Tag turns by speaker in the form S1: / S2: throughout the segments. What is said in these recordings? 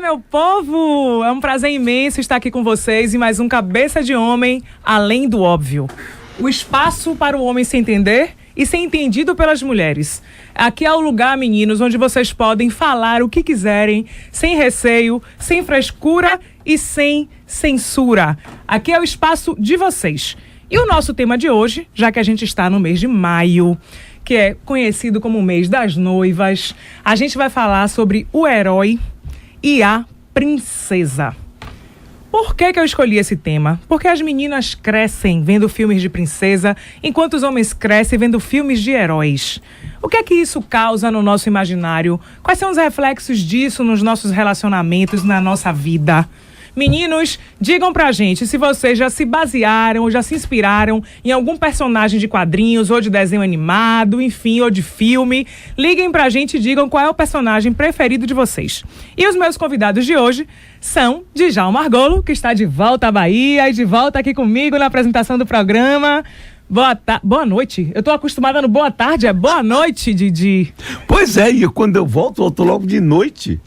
S1: meu povo! É um prazer imenso estar aqui com vocês em mais um Cabeça de Homem, Além do Óbvio. O espaço para o homem se entender e ser entendido pelas mulheres. Aqui é o lugar, meninos, onde vocês podem falar o que quiserem, sem receio, sem frescura e sem censura. Aqui é o espaço de vocês. E o nosso tema de hoje, já que a gente está no mês de maio, que é conhecido como o mês das noivas, a gente vai falar sobre o herói e a princesa. Por que eu escolhi esse tema? Porque as meninas crescem vendo filmes de princesa, enquanto os homens crescem vendo filmes de heróis. O que é que isso causa no nosso imaginário? Quais são os reflexos disso nos nossos relacionamentos, na nossa vida? Meninos, digam pra gente se vocês já se basearam ou já se inspiraram em algum personagem de quadrinhos ou de desenho animado, enfim, ou de filme. Liguem pra gente e digam qual é o personagem preferido de vocês. E os meus convidados de hoje são Djalma Argolo, que está de volta à Bahia e de volta aqui comigo na apresentação do programa. Boa noite. Eu tô acostumada no boa tarde, é boa noite, Didi.
S2: Pois é, e quando eu volto logo de noite.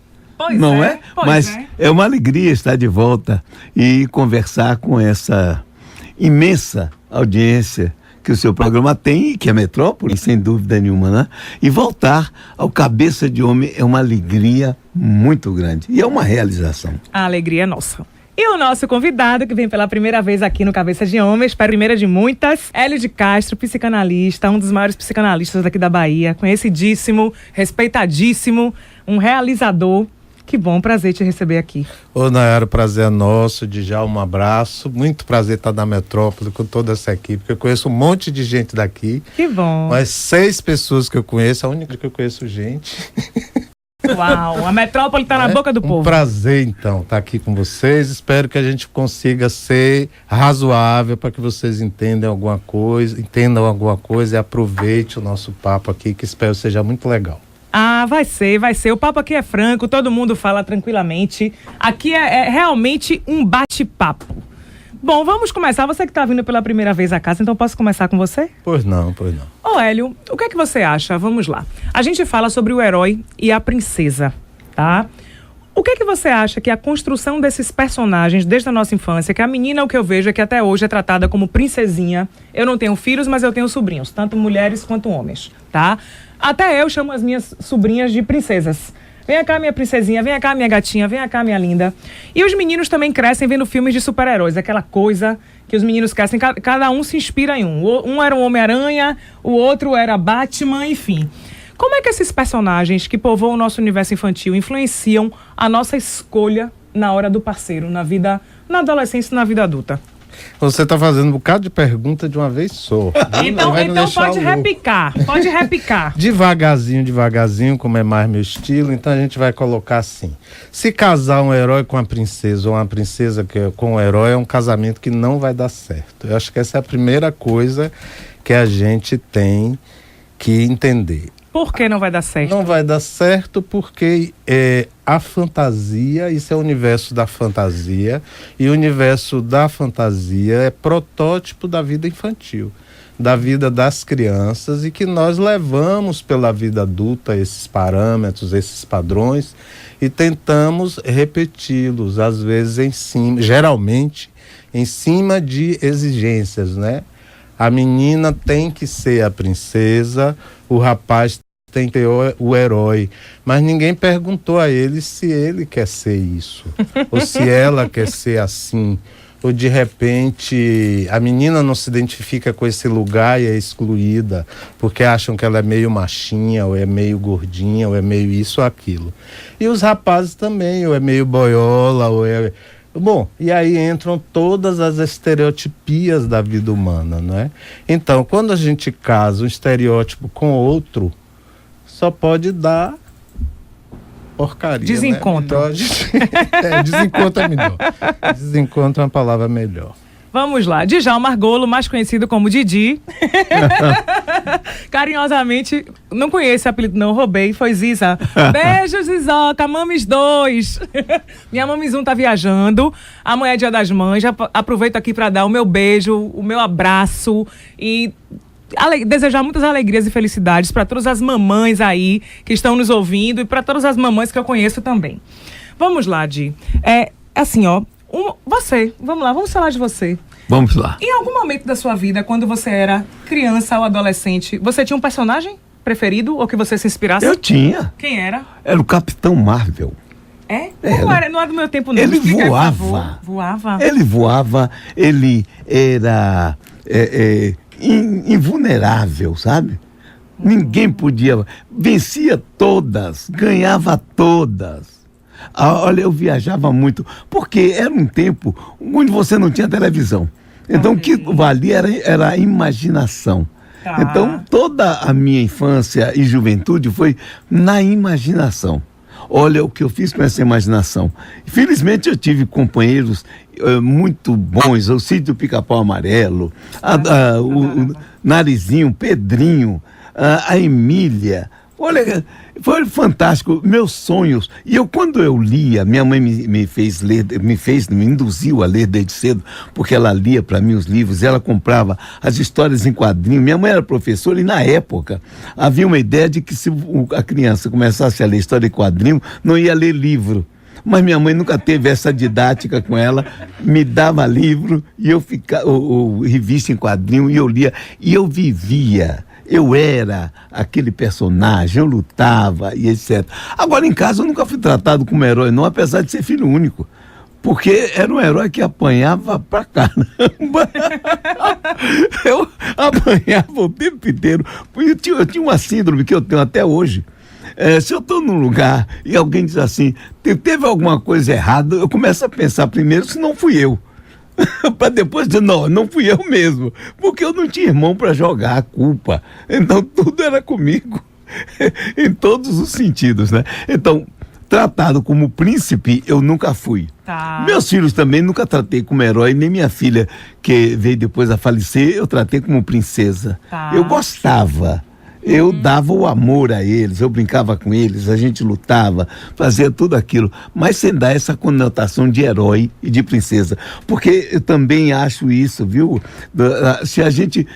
S1: Pois
S2: não é? Mas é uma alegria estar de volta e conversar com essa imensa audiência que o seu programa tem, que é a Metrópole, sem dúvida nenhuma, né? E voltar ao Cabeça de Homem é uma alegria muito grande e é uma realização.
S1: A alegria é nossa. E o nosso convidado, que vem pela primeira vez aqui no Cabeça de Homem, espero primeira de muitas, Hélio de Castro, psicanalista, um dos maiores psicanalistas daqui da Bahia, conhecidíssimo, respeitadíssimo, um realizador. Que bom, prazer te receber aqui.
S3: Ô, Nayara, o prazer é nosso. Djalma, um abraço. Muito prazer estar na Metrópole com toda essa equipe, porque eu conheço um monte de gente daqui.
S1: Que bom.
S3: Mas 6 pessoas que eu conheço, a única que eu conheço gente.
S1: Uau, a Metrópole está na boca do povo.
S3: Um prazer, então, estar aqui com vocês. Espero que a gente consiga ser razoável para que vocês entendam alguma coisa e aproveite o nosso papo aqui, que espero seja muito legal.
S1: Ah, vai ser. O papo aqui é franco, todo mundo fala tranquilamente. Aqui é realmente um bate-papo. Bom, vamos começar. Você que está vindo pela primeira vez à casa, então posso começar com você?
S3: Pois não.
S1: Ô, Hélio, o que é que você acha? Vamos lá. A gente fala sobre o herói e a princesa, tá? O que é que você acha que a construção desses personagens desde a nossa infância, que a menina, o que eu vejo é que até hoje é tratada como princesinha. Eu não tenho filhos, mas eu tenho sobrinhos, tanto mulheres quanto homens, tá? Até eu chamo as minhas sobrinhas de princesas. Vem cá, minha princesinha, vem cá, minha gatinha, vem cá, minha linda. E os meninos também crescem vendo filmes de super-heróis, aquela coisa que os meninos crescem, cada um se inspira em um. Um era o Homem-Aranha, o outro era Batman, enfim. Como é que esses personagens que povoam o nosso universo infantil influenciam a nossa escolha na hora do parceiro, na vida, na adolescência e na vida adulta?
S3: Você está fazendo um bocado de pergunta de uma vez só.
S1: Então pode repicar.
S3: Devagarzinho, como é mais meu estilo, então a gente vai colocar assim. Se casar um herói com uma princesa ou uma princesa com um herói, é um casamento que não vai dar certo. Eu acho que essa é a primeira coisa que a gente tem que entender.
S1: Por que não vai dar certo?
S3: Não vai dar certo porque a fantasia, isso é o universo da fantasia, e o universo da fantasia é protótipo da vida infantil, da vida das crianças, e que nós levamos pela vida adulta esses parâmetros, esses padrões, e tentamos repeti-los, às vezes geralmente em cima de exigências, né? A menina tem que ser a princesa, o rapaz tem que ser o herói. Mas ninguém perguntou a ele se ele quer ser isso, ou se ela quer ser assim. Ou de repente a menina não se identifica com esse lugar e é excluída, porque acham que ela é meio machinha, ou é meio gordinha, ou é meio isso ou aquilo. E os rapazes também, ou é meio boiola, ou é... Bom, e aí entram todas as estereotipias da vida humana, não é? Então, quando a gente casa um estereótipo com outro, só pode dar porcaria,
S1: desencontro.
S3: Né? Desencontro é melhor. Desencontro é uma palavra melhor.
S1: Vamos lá, Djalma Argolo, mais conhecido como Didi. Carinhosamente, não conheço esse apelido não, roubei, foi Ziza. Beijo, Zizoca, Mames 2. Minha Mames 1 tá viajando, amanhã é Dia das Mães, já aproveito aqui para dar o meu beijo, o meu abraço e desejar muitas alegrias e felicidades para todas as mamães aí que estão nos ouvindo e para todas as mamães que eu conheço também. Vamos lá, Di. Assim, ó, vamos falar de você.
S2: Vamos lá.
S1: Em algum momento da sua vida, quando você era criança ou adolescente, você tinha um personagem preferido ou que você se inspirasse?
S2: Eu tinha.
S1: Quem era?
S2: Era o Capitão Marvel.
S1: Não era do meu tempo, não.
S2: Ele
S1: Explica aí, por
S2: voava.
S1: favor. Voava.
S2: Ele voava, ele era invulnerável, sabe? Ninguém podia. Vencia todas, ganhava todas. Olha, eu viajava muito, porque era um tempo onde você não tinha televisão. Então, o que valia era a imaginação.
S1: Tá.
S2: Então, toda a minha infância e juventude foi na imaginação. Olha o que eu fiz com essa imaginação. Felizmente, eu tive companheiros muito bons, o Sítio Pica-Pau Amarelo, o Narizinho, o Pedrinho, a Emília. Olha, foi fantástico, meus sonhos. E quando eu lia, minha mãe me fez ler, me induziu a ler desde cedo, porque ela lia para mim os livros, ela comprava as histórias em quadrinho. Minha mãe era professora e na época havia uma ideia de que se a criança começasse a ler história em quadrinho, não ia ler livro. Mas minha mãe nunca teve essa didática com ela, me dava livro e eu ficava, revista em quadrinho, e eu lia, e eu vivia. Eu era aquele personagem, eu lutava e etc. Agora, em casa, eu nunca fui tratado como herói, não, apesar de ser filho único. Porque era um herói que apanhava pra caramba. Eu apanhava o tempo inteiro. Eu tinha uma síndrome que eu tenho até hoje. Se eu estou num lugar e alguém diz assim, teve alguma coisa errada, eu começo a pensar primeiro se não fui eu. Para depois dizer, não fui eu mesmo, porque eu não tinha irmão para jogar a culpa, então tudo era comigo, em todos os sentidos, né? Então, tratado como príncipe, eu nunca fui.
S1: Tá.
S2: Meus filhos também nunca tratei como herói, nem minha filha, que veio depois a falecer, eu tratei como princesa.
S1: Tá.
S2: Eu gostava. Eu dava o amor a eles, eu brincava com eles, a gente lutava, fazia tudo aquilo, mas sem dar essa conotação de herói e de princesa. Porque eu também acho isso, viu? Se a gente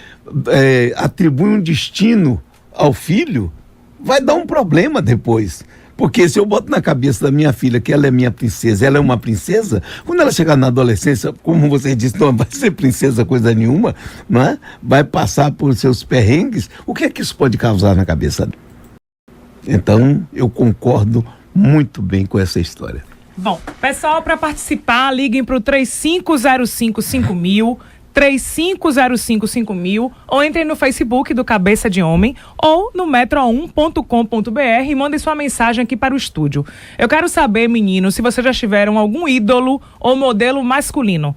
S2: atribui um destino ao filho, vai dar um problema depois. Porque se eu boto na cabeça da minha filha que ela é minha princesa, ela é uma princesa, quando ela chegar na adolescência, como você disse, não vai ser princesa coisa nenhuma, não é? Vai passar por seus perrengues, o que é que isso pode causar na cabeça dela? Então, eu concordo muito bem com essa história.
S1: Bom, pessoal, para participar, liguem para o 35055000, 35055000, ou entrem no Facebook do Cabeça de Homem ou no metro1.com.br e mandem sua mensagem aqui para o estúdio. Eu quero saber, meninos, se vocês já tiveram algum ídolo ou modelo masculino.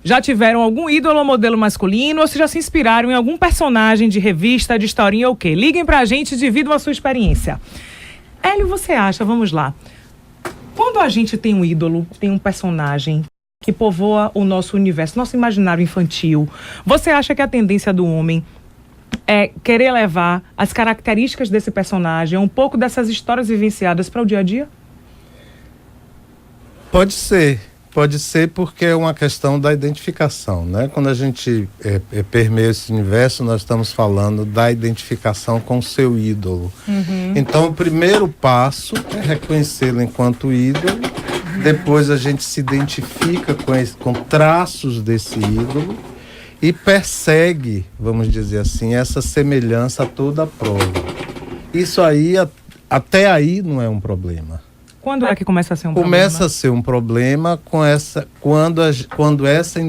S1: Já tiveram algum ídolo ou modelo masculino, ou se já se inspiraram em algum personagem de revista, de historinha ou o quê? Liguem pra gente e dividam a sua experiência. Hélio, você acha, vamos lá, quando a gente tem um ídolo, tem um personagem que povoa o nosso universo, nosso imaginário infantil, você acha que a tendência do homem é querer levar as características desse personagem, um pouco dessas histórias vivenciadas para o dia a dia?
S3: Pode ser porque é uma questão da identificação, né? Quando a gente permeia esse universo, nós estamos falando da identificação com o seu ídolo. Então, o primeiro passo é reconhecê-lo enquanto ídolo. Depois a gente se identifica com traços desse ídolo e persegue, vamos dizer assim, essa semelhança a toda a prova. Isso aí, até aí, não é um problema.
S1: Quando é que começa a ser um
S3: problema?
S1: Começa
S3: a ser um problema quando essa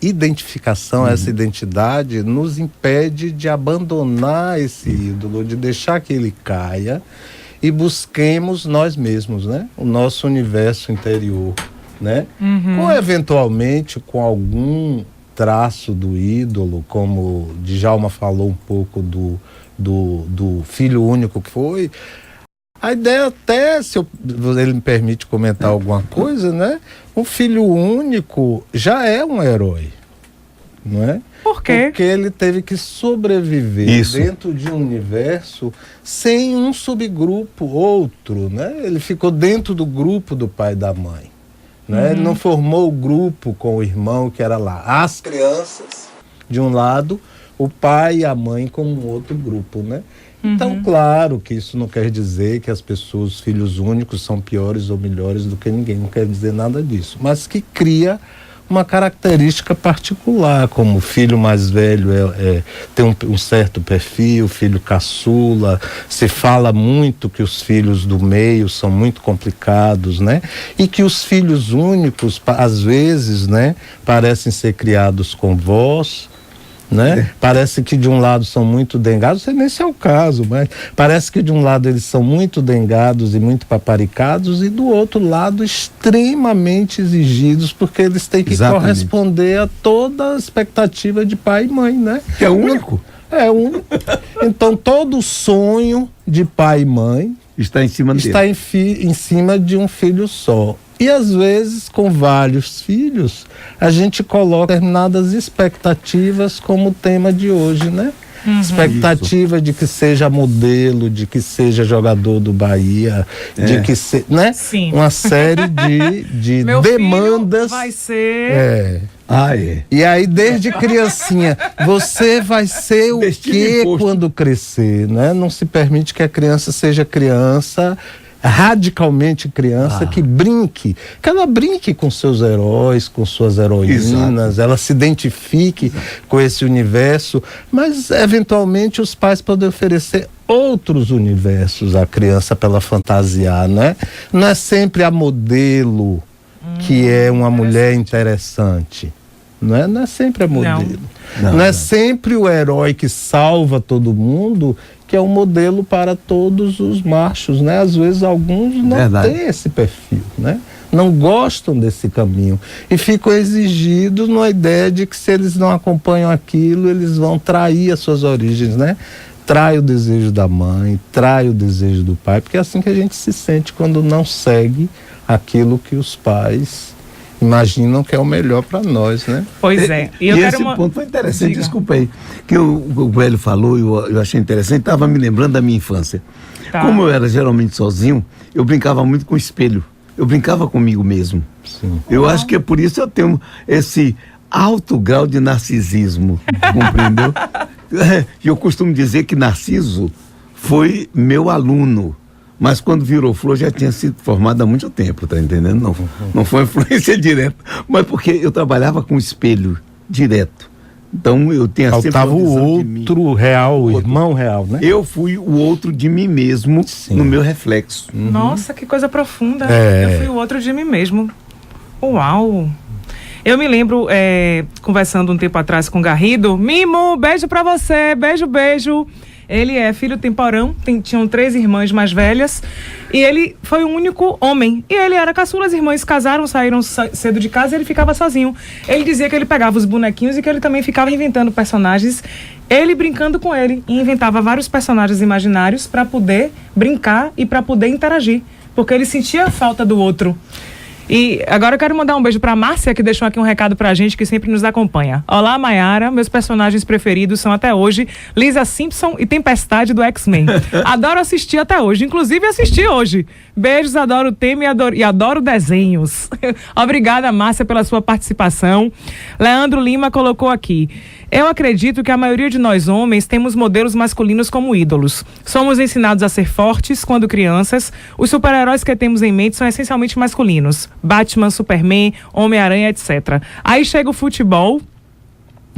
S3: identificação, essa identidade nos impede de abandonar esse ídolo, de deixar que ele caia e busquemos nós mesmos, né? O nosso universo interior, né? Eventualmente com algum traço do ídolo, como Djalma falou um pouco do filho único que foi. A ideia até, se ele me permite comentar alguma coisa, né? Um filho único já é um herói, não é?
S1: Por quê?
S3: Porque ele teve que sobreviver dentro de um universo sem um subgrupo, outro, né? Ele ficou dentro do grupo do pai e da mãe, né? Ele não formou o grupo com o irmão que era lá. As crianças, de um lado, o pai e a mãe como outro grupo, né? Então, claro que isso não quer dizer que as pessoas, os filhos únicos, são piores ou melhores do que ninguém, não quer dizer nada disso, mas que cria uma característica particular, como o filho mais velho tem um certo perfil, filho caçula, se fala muito que os filhos do meio são muito complicados, né? E que os filhos únicos, às vezes, né, parecem ser criados com voz, né? Parece que de um lado são muito dengados, não sei nem se é o caso, mas parece que de um lado eles são muito dengados e muito paparicados, e do outro lado extremamente exigidos, porque eles têm que corresponder a toda a expectativa de pai e mãe, né?
S2: Que é o único.
S3: É o único. Então todo o sonho de pai e mãe
S2: está em cima dele.
S3: Em cima de um filho só. E às vezes, com vários filhos, a gente coloca determinadas expectativas como o tema de hoje, né? Expectativa de que seja modelo, de que seja jogador do Bahia, de que né?
S1: Sim.
S3: Uma série de
S1: Meu
S3: demandas.
S1: Filho vai ser.
S3: E aí, desde criancinha, você vai ser o quê quando crescer, né? Não se permite que a criança seja criança, radicalmente criança, que ela brinque com seus heróis, com suas heroínas, ela se identifique com esse universo, mas eventualmente os pais podem oferecer outros universos à criança para ela fantasiar, né? Não é sempre a modelo que é uma mulher interessante, não é sempre a modelo, não é sempre o herói que salva todo mundo que é um modelo para todos os machos, né? Às vezes alguns não têm esse perfil, né? Não gostam desse caminho e ficam exigidos na ideia de que se eles não acompanham aquilo, eles vão trair as suas origens, né? Trai o desejo da mãe, trai o desejo do pai, porque é assim que a gente se sente quando não segue aquilo que os pais imaginam que é o melhor para nós, né?
S1: Pois é.
S2: E esse ponto foi interessante, desculpa aí, que o Velho falou, eu achei interessante, estava me lembrando da minha infância. Como eu era geralmente sozinho, eu brincava muito com o espelho, eu brincava comigo mesmo.
S3: Sim.
S2: Eu acho que é por isso que eu tenho esse alto grau de narcisismo, compreendeu? E eu costumo dizer que Narciso foi meu aluno, mas quando virou flor já tinha sido formado há muito tempo, tá entendendo? Não foi influência direta, mas porque eu trabalhava com espelho direto. Então eu tenho
S3: faltava sempre o outro real, o irmão real, né?
S2: Eu fui o outro de mim mesmo no meu reflexo.
S1: Nossa, que coisa profunda. Eu fui o outro de mim mesmo. Uau! Eu me lembro, conversando um tempo atrás com o Garrido, Mimo, beijo pra você, beijo. Ele é filho temporão, tinham 3 irmãs mais velhas, e ele foi o único homem. E ele era caçula, as irmãs casaram, saíram cedo de casa e ele ficava sozinho. Ele dizia que ele pegava os bonequinhos e que ele também ficava inventando personagens, ele brincando com ele, e inventava vários personagens imaginários para poder brincar e para poder interagir, porque ele sentia a falta do outro. E agora eu quero mandar um beijo pra Márcia, que deixou aqui um recado pra gente, que sempre nos acompanha. Olá, Maiara, meus personagens preferidos são até hoje Lisa Simpson e Tempestade do X-Men. Adoro assistir até hoje, inclusive assisti hoje. Beijos, adoro o tema e adoro desenhos. Obrigada, Márcia, pela sua participação. Leandro Lima colocou aqui: eu acredito que a maioria de nós homens temos modelos masculinos como ídolos. Somos ensinados a ser fortes quando crianças. Os super-heróis que temos em mente são essencialmente masculinos. Batman, Superman, Homem-Aranha, etc. Aí chega o futebol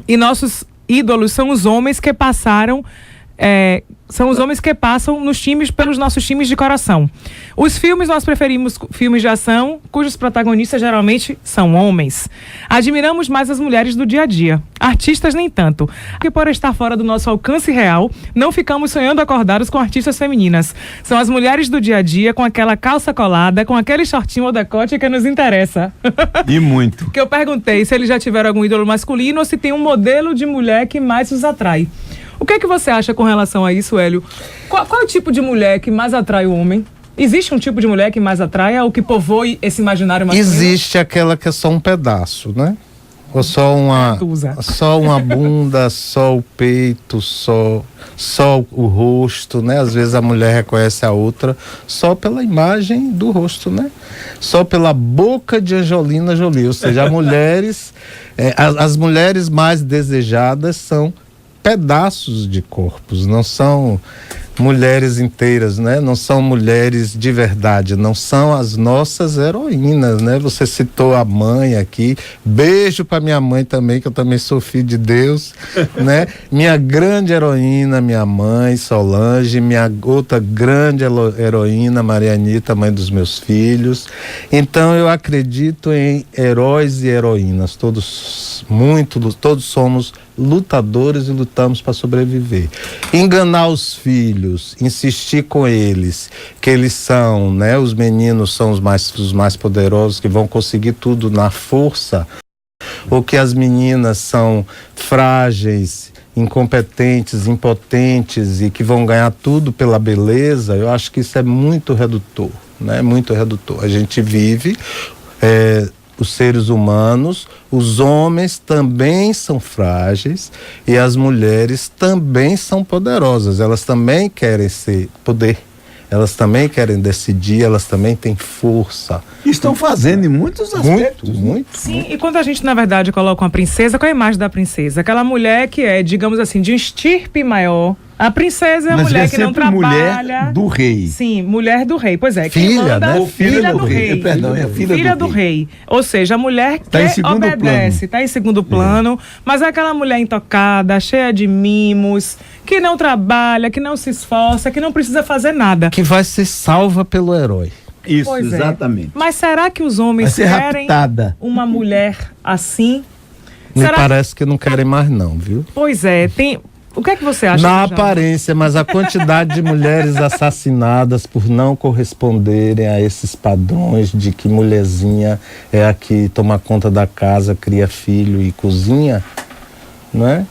S1: e nossos ídolos são os homens que passaram... são os homens que passam nos times, pelos nossos times de coração. Os filmes, nós preferimos filmes de ação, cujos protagonistas geralmente são homens. Admiramos mais as mulheres do dia a dia. Artistas nem tanto. Que por estar fora do nosso alcance real, não ficamos sonhando acordados com artistas femininas. São as mulheres do dia a dia, com aquela calça colada, com aquele shortinho ou decote que nos interessa.
S2: E muito.
S1: Que eu perguntei se eles já tiveram algum ídolo masculino ou se tem um modelo de mulher que mais os atrai. O que é que você acha com relação a isso, Hélio? Qual é o tipo de mulher que mais atrai o homem? Existe um tipo de mulher que mais atrai ou que povoe esse imaginário masculino?
S3: Existe aquela que é só um pedaço, né? Ou só uma bunda, só o peito, só o rosto, né? Às vezes a mulher reconhece a outra só pela imagem do rosto, né? Só pela boca de Angelina Jolie. Ou seja, as mulheres mais desejadas são pedaços de corpos, não são mulheres inteiras, né? Não são mulheres de verdade, não são as nossas heroínas, né? Você citou a mãe aqui, beijo para minha mãe também, que eu também sou filho de Deus, né? Minha grande heroína, minha mãe Solange, minha outra grande heroína Marianita, mãe dos meus filhos. Então eu acredito em heróis e heroínas, todos somos lutadores e lutamos para sobreviver. Enganar os filhos, insistir com eles, que eles são, né, os meninos são os mais poderosos, que vão conseguir tudo na força, ou que as meninas são frágeis, incompetentes, impotentes e que vão ganhar tudo pela beleza, eu acho que isso é muito redutor, né? Muito redutor. A gente vive os seres humanos, os homens também são frágeis e as mulheres também são poderosas. Elas também querem ser poder, elas também querem decidir, elas também têm força.
S2: Estão fazendo em muitos aspectos.
S3: Muito.
S1: Sim, e quando a gente, na verdade, coloca uma princesa, qual é a imagem da princesa? Aquela mulher que é, digamos assim, de um estirpe maior. A princesa é a mulher que não trabalha.
S2: Mulher do rei.
S1: Sim, mulher do rei. Pois é,
S3: filha,
S1: quem manda,
S3: né?
S1: Ou filha do rei.
S2: Perdão, é
S1: filha do rei. Ou seja, a mulher que obedece, está em segundo plano, mas é aquela mulher intocada, cheia de mimos, que não trabalha, que não se esforça, que não precisa fazer nada.
S3: Que vai ser salva pelo herói.
S2: Isso,
S1: Pois é.
S2: exatamente.
S1: Mas será que os homens
S2: Vai ser
S1: querem
S2: raptada.
S1: uma mulher assim?
S3: Me parece que não querem mais não, viu?
S1: Pois é, tem... O que é que você acha?
S3: Na aparência, mas a quantidade de mulheres assassinadas por não corresponderem a esses padrões de que mulherzinha é a que toma conta da casa, cria filho e cozinha, não é?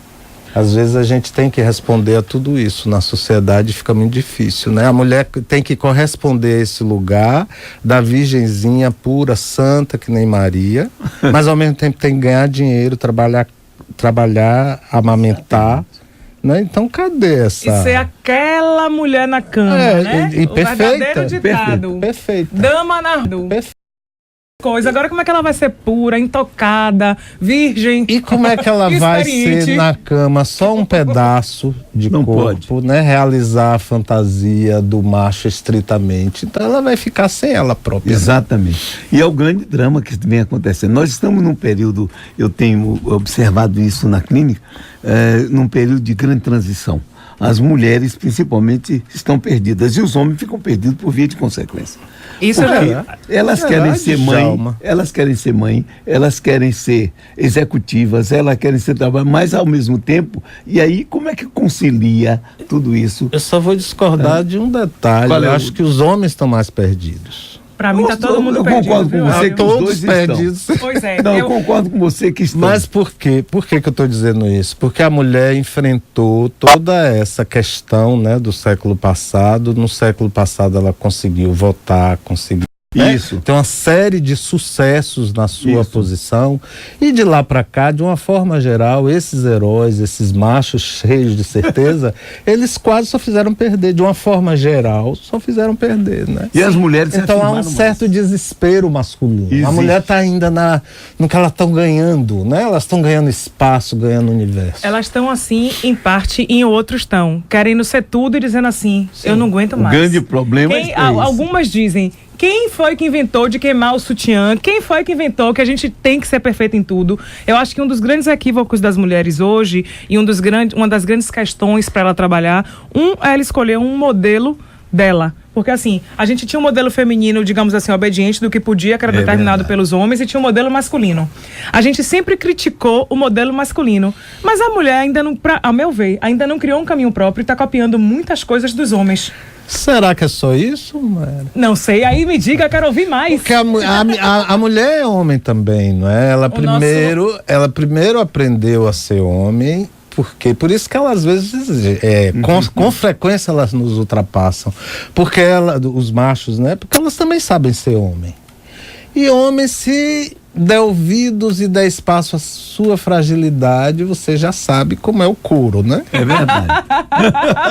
S3: Às vezes a gente tem que responder a tudo isso na sociedade, fica muito difícil, né? A mulher tem que corresponder a esse lugar da virgenzinha pura, santa, que nem Maria, mas ao mesmo tempo tem que ganhar dinheiro, trabalhar, amamentar. Né? Então, cadê essa...
S1: E ser aquela mulher na cama, né?
S3: E
S1: o verdadeiro ditado.
S3: Perfeita.
S1: Dama na coisa. Agora, como é que ela vai ser pura, intocada, virgem?
S3: E como é que ela vai ser na cama só um pedaço de corpo, né? Realizar a fantasia do macho estritamente. Então, ela vai ficar sem ela própria.
S2: Exatamente. E é o grande drama que vem acontecendo. Nós estamos num período, eu tenho observado isso na clínica, num período de grande transição. As mulheres, principalmente, estão perdidas e os homens ficam perdidos por via de consequência.
S1: Isso
S2: elas querem ser mãe, elas querem ser mãe, elas querem ser executivas, elas querem ser trabalho, mas ao mesmo tempo, e aí como é que concilia tudo isso?
S3: Eu só vou discordar de um detalhe. Eu acho que os homens estão mais perdidos.
S1: Pra mim tá todo mundo perdido.
S2: Eu concordo com você que
S3: todos
S2: os dois
S3: perdidos.
S2: estão.
S1: Pois é.
S2: Não, eu concordo com você que estão.
S3: Mas por quê? Por que eu estou dizendo isso? Porque a mulher enfrentou toda essa questão, né, do século passado. No século passado ela conseguiu votar, conseguiu...
S2: Isso.
S3: Tem uma série de sucessos na sua posição e de lá para cá, de uma forma geral, esses heróis, esses machos cheios de certeza, eles quase só fizeram perder, de uma forma geral, só fizeram perder, né?
S2: E as mulheres
S3: então há um certo desespero masculino. Existe. A mulher está ainda no que elas estão ganhando, né? Elas estão ganhando espaço, ganhando universo.
S1: Elas estão assim, em parte, e em outros estão querendo ser tudo e dizendo assim, eu não aguento mais.
S2: O grande problema é
S1: algumas dizem, quem foi que inventou de queimar o sutiã? Quem foi que inventou que a gente tem que ser perfeito em tudo? Eu acho que um dos grandes equívocos das mulheres hoje e uma das grandes questões para ela trabalhar, é ela escolher um modelo dela. Porque assim, a gente tinha um modelo feminino, digamos assim, obediente do que podia, que era determinado pelos homens, e tinha um modelo masculino. A gente sempre criticou o modelo masculino, mas a mulher ainda não, ao meu ver, ainda não criou um caminho próprio e está copiando muitas coisas dos homens.
S3: Será que é só isso, Mara?
S1: Não sei, aí me diga, quero ouvir mais.
S3: Porque a mulher é homem também, não é? Ela primeiro aprendeu a ser homem. Por isso que elas às vezes, com frequência elas nos ultrapassam. Porque os machos, né? Porque elas também sabem ser homem. E homem, se der ouvidos e der espaço à sua fragilidade, você já sabe como é o couro, né?
S2: É verdade.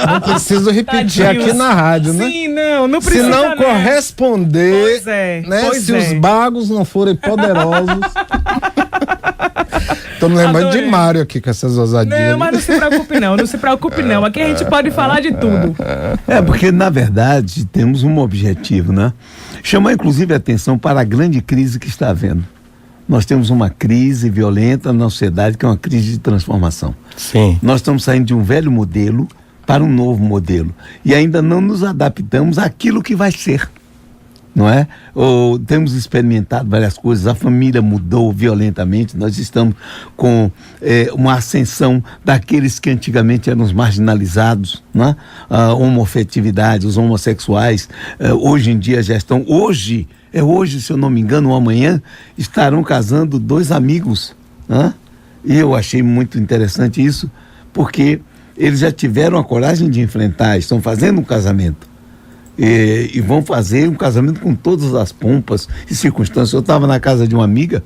S3: Não preciso repetir aqui na rádio, né?
S1: Sim, não precisa.
S3: Se não corresponder,
S1: pois é,
S3: né? Se os bagos não forem poderosos... Tô me lembrando de Mário aqui com essas ousadias.
S1: Não, mas não se preocupe não se preocupe não. Aqui a gente pode falar de tudo.
S2: Porque, na verdade, temos um objetivo, né? Chamar, inclusive, a atenção para a grande crise que está havendo. Nós temos uma crise violenta na sociedade, que é uma crise de transformação.
S3: Sim.
S2: Nós estamos saindo de um velho modelo para um novo modelo. E ainda não nos adaptamos àquilo que vai ser. Não é? Temos experimentado várias coisas, a família mudou violentamente, nós estamos com uma ascensão daqueles que antigamente eram os marginalizados, não é? A homoafetividade, os homossexuais, hoje em dia já estão, hoje, se eu não me engano, ou amanhã, estarão casando 2 amigos, não é? E eu achei muito interessante isso, porque eles já tiveram a coragem de enfrentar, estão fazendo um casamento. E vão fazer um casamento com todas as pompas e circunstâncias. Eu estava na casa de uma amiga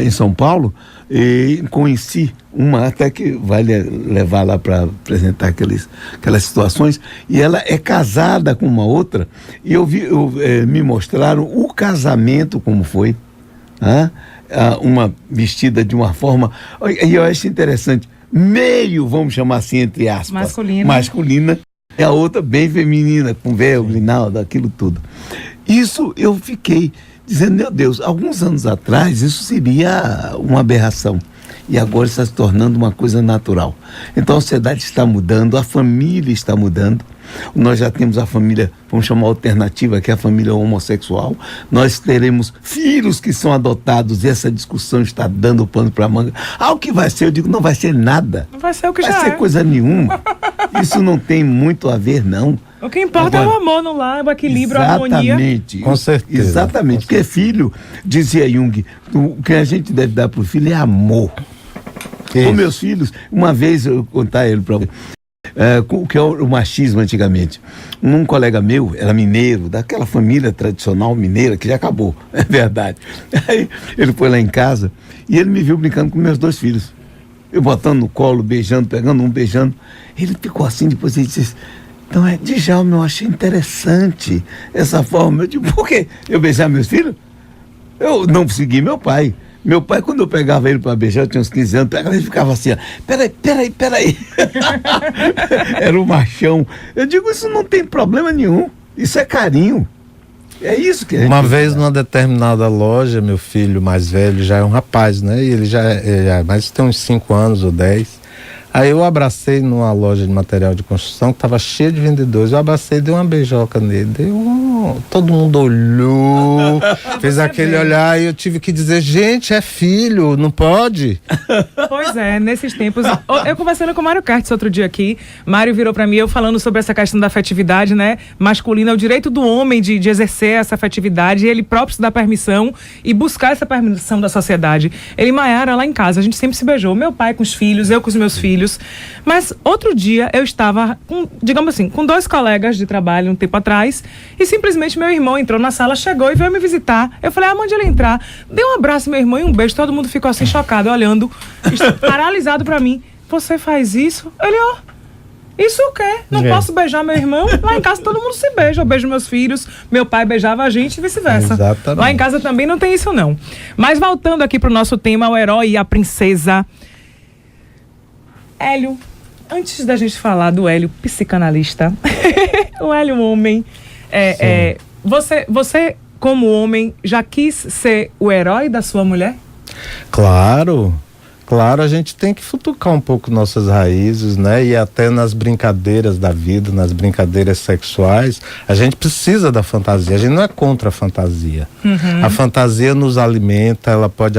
S2: em São Paulo e conheci uma, até que vai levar lá para apresentar aquelas situações, e ela é casada com uma outra, e me mostraram o casamento como foi, uma vestida de uma forma, e eu acho interessante, meio, vamos chamar assim, entre aspas, masculina. E a outra bem feminina, com véu, grinalda, aquilo tudo. Isso eu fiquei dizendo, meu Deus, alguns anos atrás isso seria uma aberração. E agora está se tornando uma coisa natural. Então a sociedade está mudando, a família está mudando. Nós já temos a família, vamos chamar alternativa, que é a família homossexual. Nós teremos filhos que são adotados, e essa discussão está dando pano para a manga. O que vai ser? Eu digo, não vai ser nada.
S1: Não vai ser o que já
S2: vai ser coisa nenhuma. Isso não tem muito a ver, não.
S1: O que importa é o amor no lar, o equilíbrio, a harmonia.
S2: Exatamente.
S3: Com certeza.
S2: Exatamente. Porque filho, dizia Jung, o que a gente deve dar para o filho é amor. Com meus filhos, uma vez eu contar ele para você. O que é o machismo antigamente. Um colega meu era mineiro, daquela família tradicional mineira que já acabou, é verdade. Aí ele foi lá em casa e ele me viu brincando com meus 2 filhos. Eu botando no colo, beijando, pegando um, beijando. Ele ficou assim, depois ele disse, então Djalma, eu achei interessante essa forma. Eu digo, por quê? Eu beijar meus filhos? Eu não segui meu pai. Meu pai, quando eu pegava ele para beijar, eu tinha uns 15 anos, ele ficava assim, ó, peraí. Era um machão. Eu digo, isso não tem problema nenhum. Isso é carinho. É isso que a gente
S3: Uma vez numa determinada loja, meu filho mais velho já é um rapaz, né? E ele já mas tem uns 5 anos ou 10. Aí eu abracei numa loja de material de construção que estava cheia de vendedores. Eu abracei, dei uma beijoca nele. Todo mundo olhou, fez aquele olhar, e eu tive que dizer, gente, é filho, não pode?
S1: Pois é, nesses tempos. Eu conversando com o Mário Cartes outro dia aqui, Mário virou pra mim, eu falando sobre essa questão da afetividade, né, masculina, o direito do homem de exercer essa afetividade, e ele próprio se dá permissão e buscar essa permissão da sociedade. Ele e Maiara lá em casa, a gente sempre se beijou, meu pai com os filhos, eu com os meus filhos. Mas outro dia eu estava digamos assim, com 2 colegas de trabalho um tempo atrás, e simplesmente meu irmão entrou na sala, chegou e veio me visitar. Eu falei, mande ele entrar. Dei um abraço ao meu irmão e um beijo, todo mundo ficou assim chocado, olhando, paralisado pra mim. Você faz isso? Ele, isso o quê? Não posso beijar meu irmão? Lá em casa todo mundo se beija. Eu beijo meus filhos, meu pai beijava a gente e vice-versa.
S3: Exatamente.
S1: Lá em casa também não tem isso não. Mas voltando aqui pro nosso tema, o herói e a princesa. Hélio, antes da gente falar do Hélio psicanalista, o Hélio homem, você como homem já quis ser o herói da sua mulher?
S3: Claro, a gente tem que futucar um pouco nossas raízes, né? E até nas brincadeiras da vida, nas brincadeiras sexuais, a gente precisa da fantasia. A gente não é contra a fantasia. Uhum. A fantasia nos alimenta, ela pode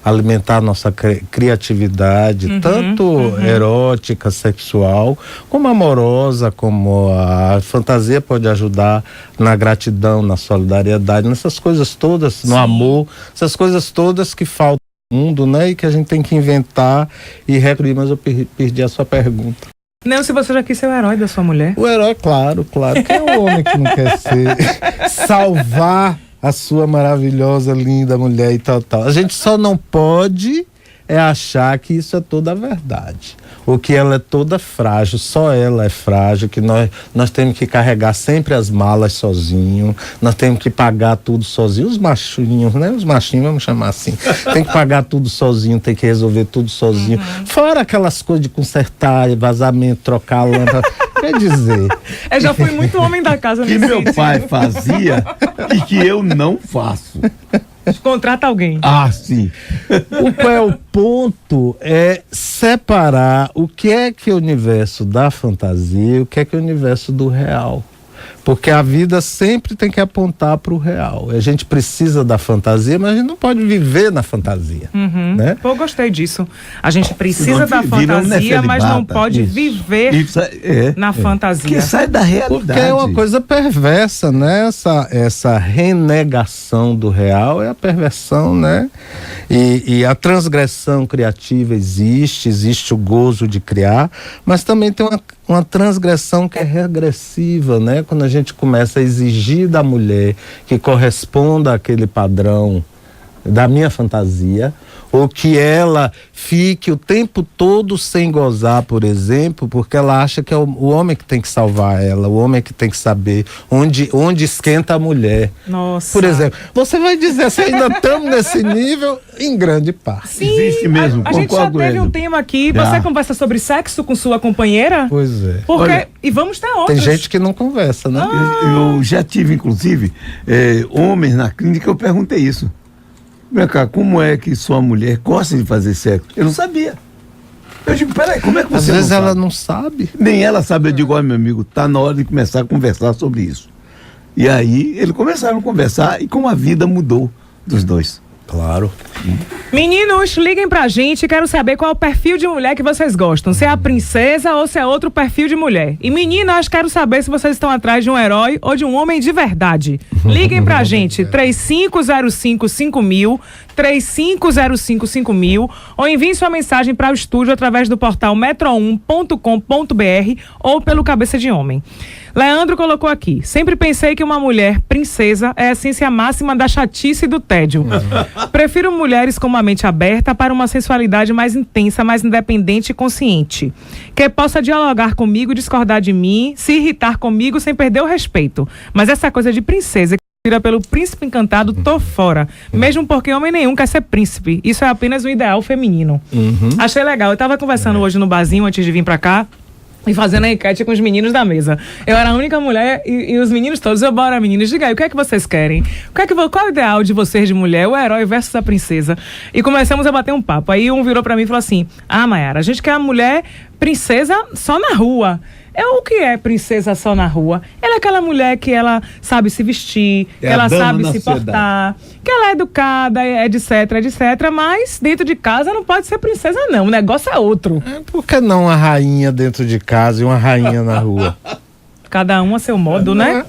S3: alimentar a nossa criatividade, tanto erótica, sexual, como amorosa, como a fantasia pode ajudar na gratidão, na solidariedade, nessas coisas todas, no amor, essas coisas todas que faltam mundo, né? E que a gente tem que inventar e recruir, mas eu perdi a sua pergunta.
S1: Não, se você já quis ser o herói da sua mulher.
S3: O herói, claro. Quem é o homem que não quer ser? Salvar a sua maravilhosa, linda mulher e tal. A gente só não pode é achar que isso é toda a verdade. Ou que ela é toda frágil, só ela é frágil, que nós temos que carregar sempre as malas sozinho, nós temos que pagar tudo sozinho, os machinhos, né? Os machinhos, vamos chamar assim. Tem que pagar tudo sozinho, tem que resolver tudo sozinho. Fora aquelas coisas de consertar, vazamento, trocar a lâmpada. Quer dizer...
S1: Eu já fui muito homem da casa.
S2: Que meu pai fazia e que eu não faço.
S1: Contrata alguém.
S2: Ah, sim.
S3: Qual é o ponto? É separar o que é o universo da fantasia e o que é o universo do real. Porque a vida sempre tem que apontar para o real. A gente precisa da fantasia, mas a gente não pode viver na fantasia. Né?
S1: Pô, gostei disso. A gente precisa da fantasia, mas não pode viver na fantasia.
S2: Que sai da realidade.
S3: Porque é uma coisa perversa, né? Essa renegação do real é a perversão, né? E a transgressão criativa existe o gozo de criar, mas também tem uma transgressão que é regressiva, né? Quando a gente começa a exigir da mulher que corresponda àquele padrão da minha fantasia, ou que ela fique o tempo todo sem gozar, por exemplo, porque ela acha que é o homem que tem que salvar ela, o homem que tem que saber onde esquenta a mulher.
S1: Nossa.
S3: Por exemplo, você vai dizer se ainda estamos nesse nível, em grande parte.
S1: Sim,
S2: existe mesmo.
S1: A gente já teve um tema aqui, você conversa sobre sexo com sua companheira?
S3: Pois é.
S1: Porque, e vamos ter outros.
S3: Tem gente que não conversa, né?
S2: Eu já tive, inclusive, homens na clínica, eu perguntei isso. Vem cá, como é que sua mulher gosta de fazer sexo? Eu não sabia. Eu digo, peraí, como é que você
S3: Às vezes ela não sabe.
S2: Nem ela sabe. Eu digo, olha, meu amigo, tá na hora de começar a conversar sobre isso. E aí, eles começaram a conversar e como a vida mudou dos dois.
S3: Claro.
S1: Meninos, liguem pra gente, quero saber qual é o perfil de mulher que vocês gostam, se é a princesa ou se é outro perfil de mulher. E meninas, quero saber se vocês estão atrás de um herói ou de um homem de verdade. Liguem pra gente, 35055000, 35055000, ou enviem sua mensagem para o estúdio através do portal metro1.com.br ou pelo Cabeça de Homem. Leandro colocou aqui: sempre pensei que uma mulher princesa é a essência máxima da chatice e do tédio. Prefiro mulheres com uma mente aberta para uma sensualidade mais intensa, mais independente e consciente. Que possa dialogar comigo, discordar de mim, se irritar comigo sem perder o respeito. Mas essa coisa de princesa que vira pelo príncipe encantado, tô fora. Mesmo porque homem nenhum quer ser príncipe. Isso é apenas um ideal feminino. Achei legal. Eu tava conversando hoje no barzinho antes de vir pra cá e fazendo a enquete com os meninos da mesa. Eu era a única mulher e os meninos todos, bora meninos, diga aí, o que é que vocês querem? Qual é o ideal de vocês de mulher, o herói versus a princesa? E começamos a bater um papo. Aí um virou pra mim e falou assim: ah, Mayara, a gente quer a mulher princesa só na rua. O que é princesa só na rua? Ela é aquela mulher que ela sabe se vestir, que ela sabe se portar, que ela é educada, etc, mas dentro de casa não pode ser princesa não, o negócio é outro.
S3: Por que não uma rainha dentro de casa e uma rainha na rua?
S1: Cada um a seu modo, né?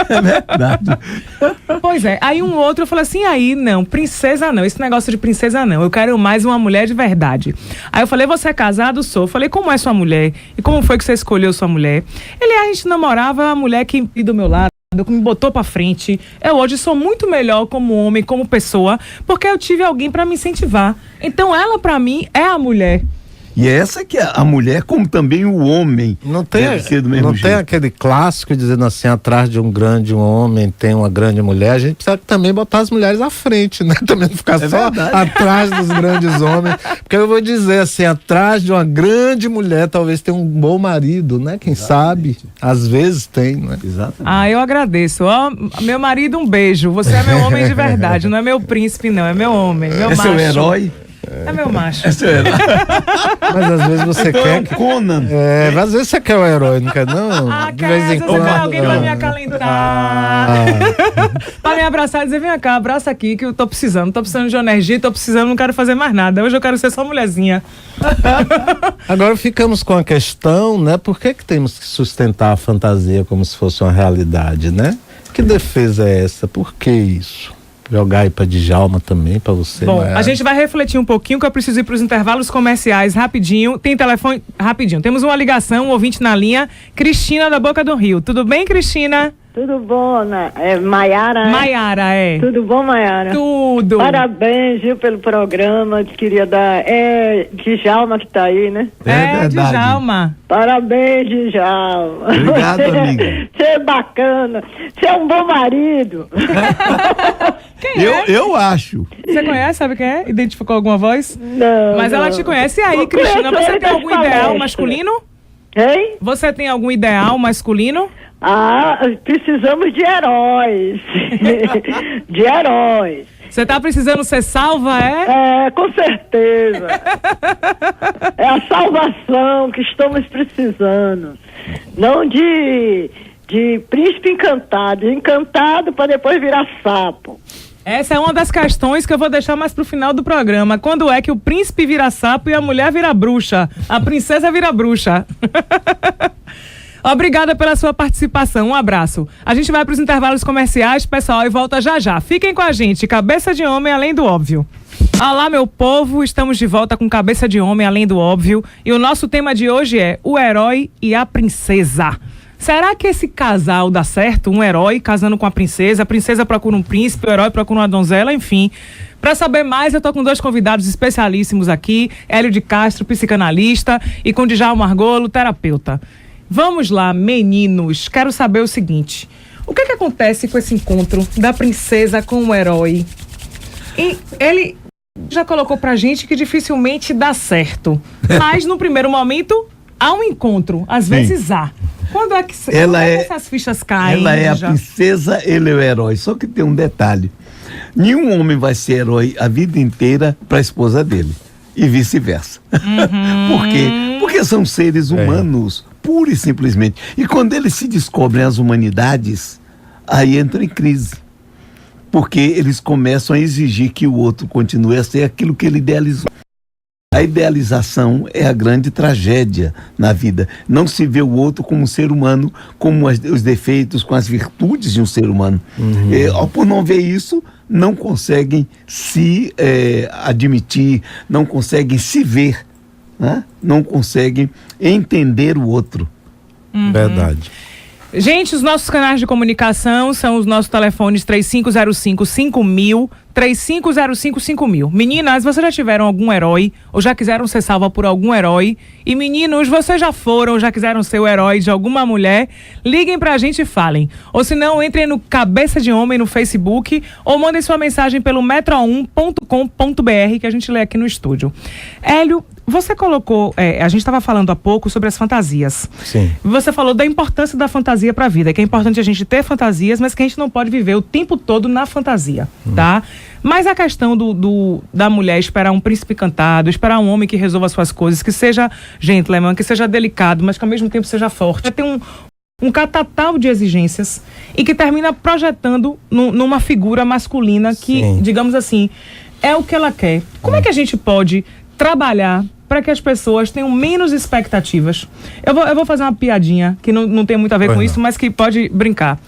S2: É verdade.
S1: Pois é, aí um outro falou assim: aí não, princesa não, esse negócio de princesa não, eu quero mais uma mulher de verdade. Aí eu falei: você é casado? Sou. Eu falei: como é sua mulher? E como foi que você escolheu sua mulher? A gente namorava, a mulher que do meu lado, que me botou pra frente. Eu hoje sou muito melhor como homem, como pessoa, porque eu tive alguém pra me incentivar. Então ela pra mim é a mulher.
S2: E essa que é a mulher, como também o homem.
S3: Não tem,
S2: deve ser do mesmo
S3: não
S2: jeito.
S3: tem aquele clássico dizendo assim: atrás de um grande homem tem uma grande mulher. A gente precisa também botar as mulheres à frente, né? Também não ficar só atrás dos grandes homens. Porque eu vou dizer assim: atrás de uma grande mulher talvez tenha um bom marido, né? Quem sabe? Às vezes tem, né?
S1: Exatamente. Eu agradeço. Meu marido, um beijo. Você é meu homem de verdade. Não é meu príncipe, não. É meu homem, meu macho.
S2: É seu herói?
S1: É meu macho.
S2: É seu herói.
S3: Mas às vezes você quer.
S2: Conan.
S3: Mas às vezes você quer o herói, não quer, não?
S1: De vez em quando. Você quer alguém pra me acalentar. Pra me abraçar e dizer: vem cá, abraça aqui que eu tô precisando de energia, não quero fazer mais nada. Hoje eu quero ser só mulherzinha.
S3: Agora ficamos com a questão, né? Por que temos que sustentar a fantasia como se fosse uma realidade, né? Que defesa é essa? Por que isso? Jogar aí pra Djalma também, pra você.
S1: Bom, a gente vai refletir um pouquinho, que eu preciso ir pros intervalos comerciais rapidinho. Tem telefone rapidinho. Temos uma ligação, um ouvinte na linha, Cristina da Boca do Rio. Tudo bem, Cristina?
S4: Tudo bom, é Maiara?
S1: Maiara, é.
S4: Tudo bom, Maiara?
S1: Tudo.
S4: Parabéns, viu, pelo programa. Queria dar. É Djalma que tá aí, né?
S2: É verdade.
S1: Djalma.
S4: Parabéns, Djalma.
S2: Obrigado, amiga.
S4: Você é bacana. Você é um bom marido.
S1: Quem é?
S2: Eu acho.
S1: Você conhece, sabe quem é? Identificou alguma voz?
S4: Não.
S1: Mas ela te conhece. E aí,
S4: Eu
S1: Cristina,
S4: conheço
S1: você
S4: ele
S1: tem
S4: das
S1: algum ideal
S4: palestras.
S1: masculino?
S4: Hein?
S1: Você tem algum ideal masculino?
S4: Ah, precisamos de heróis. De heróis.
S1: Você tá precisando ser salva, é?
S4: É, com certeza. É a salvação que estamos precisando. Não de príncipe encantado. Encantado para depois virar sapo.
S1: Essa é uma das questões que eu vou deixar mais pro final do programa. Quando é que o príncipe vira sapo e a mulher vira bruxa? A princesa vira bruxa. Obrigada pela sua participação. Um abraço. A gente vai para os intervalos comerciais, pessoal, e volta já já. Fiquem com a gente. Cabeça de Homem Além do Óbvio. Olá, meu povo. Estamos de volta com Cabeça de Homem Além do Óbvio. E o nosso tema de hoje é o herói e a princesa. Será que esse casal dá certo? Um herói casando com a princesa procura um príncipe, o herói procura uma donzela, enfim. Para saber mais, eu tô com dois convidados especialíssimos aqui. Hélio de Castro, psicanalista, e com Djalma Margolo, terapeuta. Vamos lá, meninos. Quero saber o seguinte. O que acontece com esse encontro da princesa com o herói? E ele já colocou pra gente que dificilmente dá certo. Mas, no primeiro momento, há um encontro. Às vezes há. Quando é que essas fichas caem?
S2: Ela é a princesa, ele é o herói. Só que tem um detalhe. Nenhum homem vai ser herói a vida inteira para a esposa dele. E vice-versa. Por quê? Porque são seres humanos, pura e simplesmente. E quando eles se descobrem as humanidades, aí entram em crise. Porque eles começam a exigir que o outro continue a ser aquilo que ele idealizou. A idealização é a grande tragédia na vida. Não se vê o outro como um ser humano, como os defeitos, com as virtudes de um ser humano. Por não ver isso, não conseguem se admitir, não conseguem se ver, né? Não conseguem entender o outro.
S3: Verdade.
S1: Gente, os nossos canais de comunicação são os nossos telefones 3505-5000, 3505-5000. Meninas, vocês já tiveram algum herói ou já quiseram ser salva por algum herói? E meninos, vocês já foram ou já quiseram ser o herói de alguma mulher? Liguem pra gente e falem. Ou se não, entrem no Cabeça de Homem no Facebook ou mandem sua mensagem pelo metro1.com.br que a gente lê aqui no estúdio. Hélio, você colocou, a gente estava falando há pouco sobre as fantasias.
S3: Sim.
S1: Você falou da importância da fantasia para a vida, que é importante a gente ter fantasias, mas que a gente não pode viver o tempo todo na fantasia, tá? Mas a questão da mulher esperar um príncipe encantado, esperar um homem que resolva suas coisas, que seja gentleman, que seja delicado, mas que ao mesmo tempo seja forte, tem um catatal de exigências e que termina projetando numa figura masculina que,
S3: Sim.
S1: digamos assim, é o que ela quer. Como é que a gente pode trabalhar para que as pessoas tenham menos expectativas? Eu vou fazer uma piadinha que não tem muito a ver com isso, mas que pode brincar.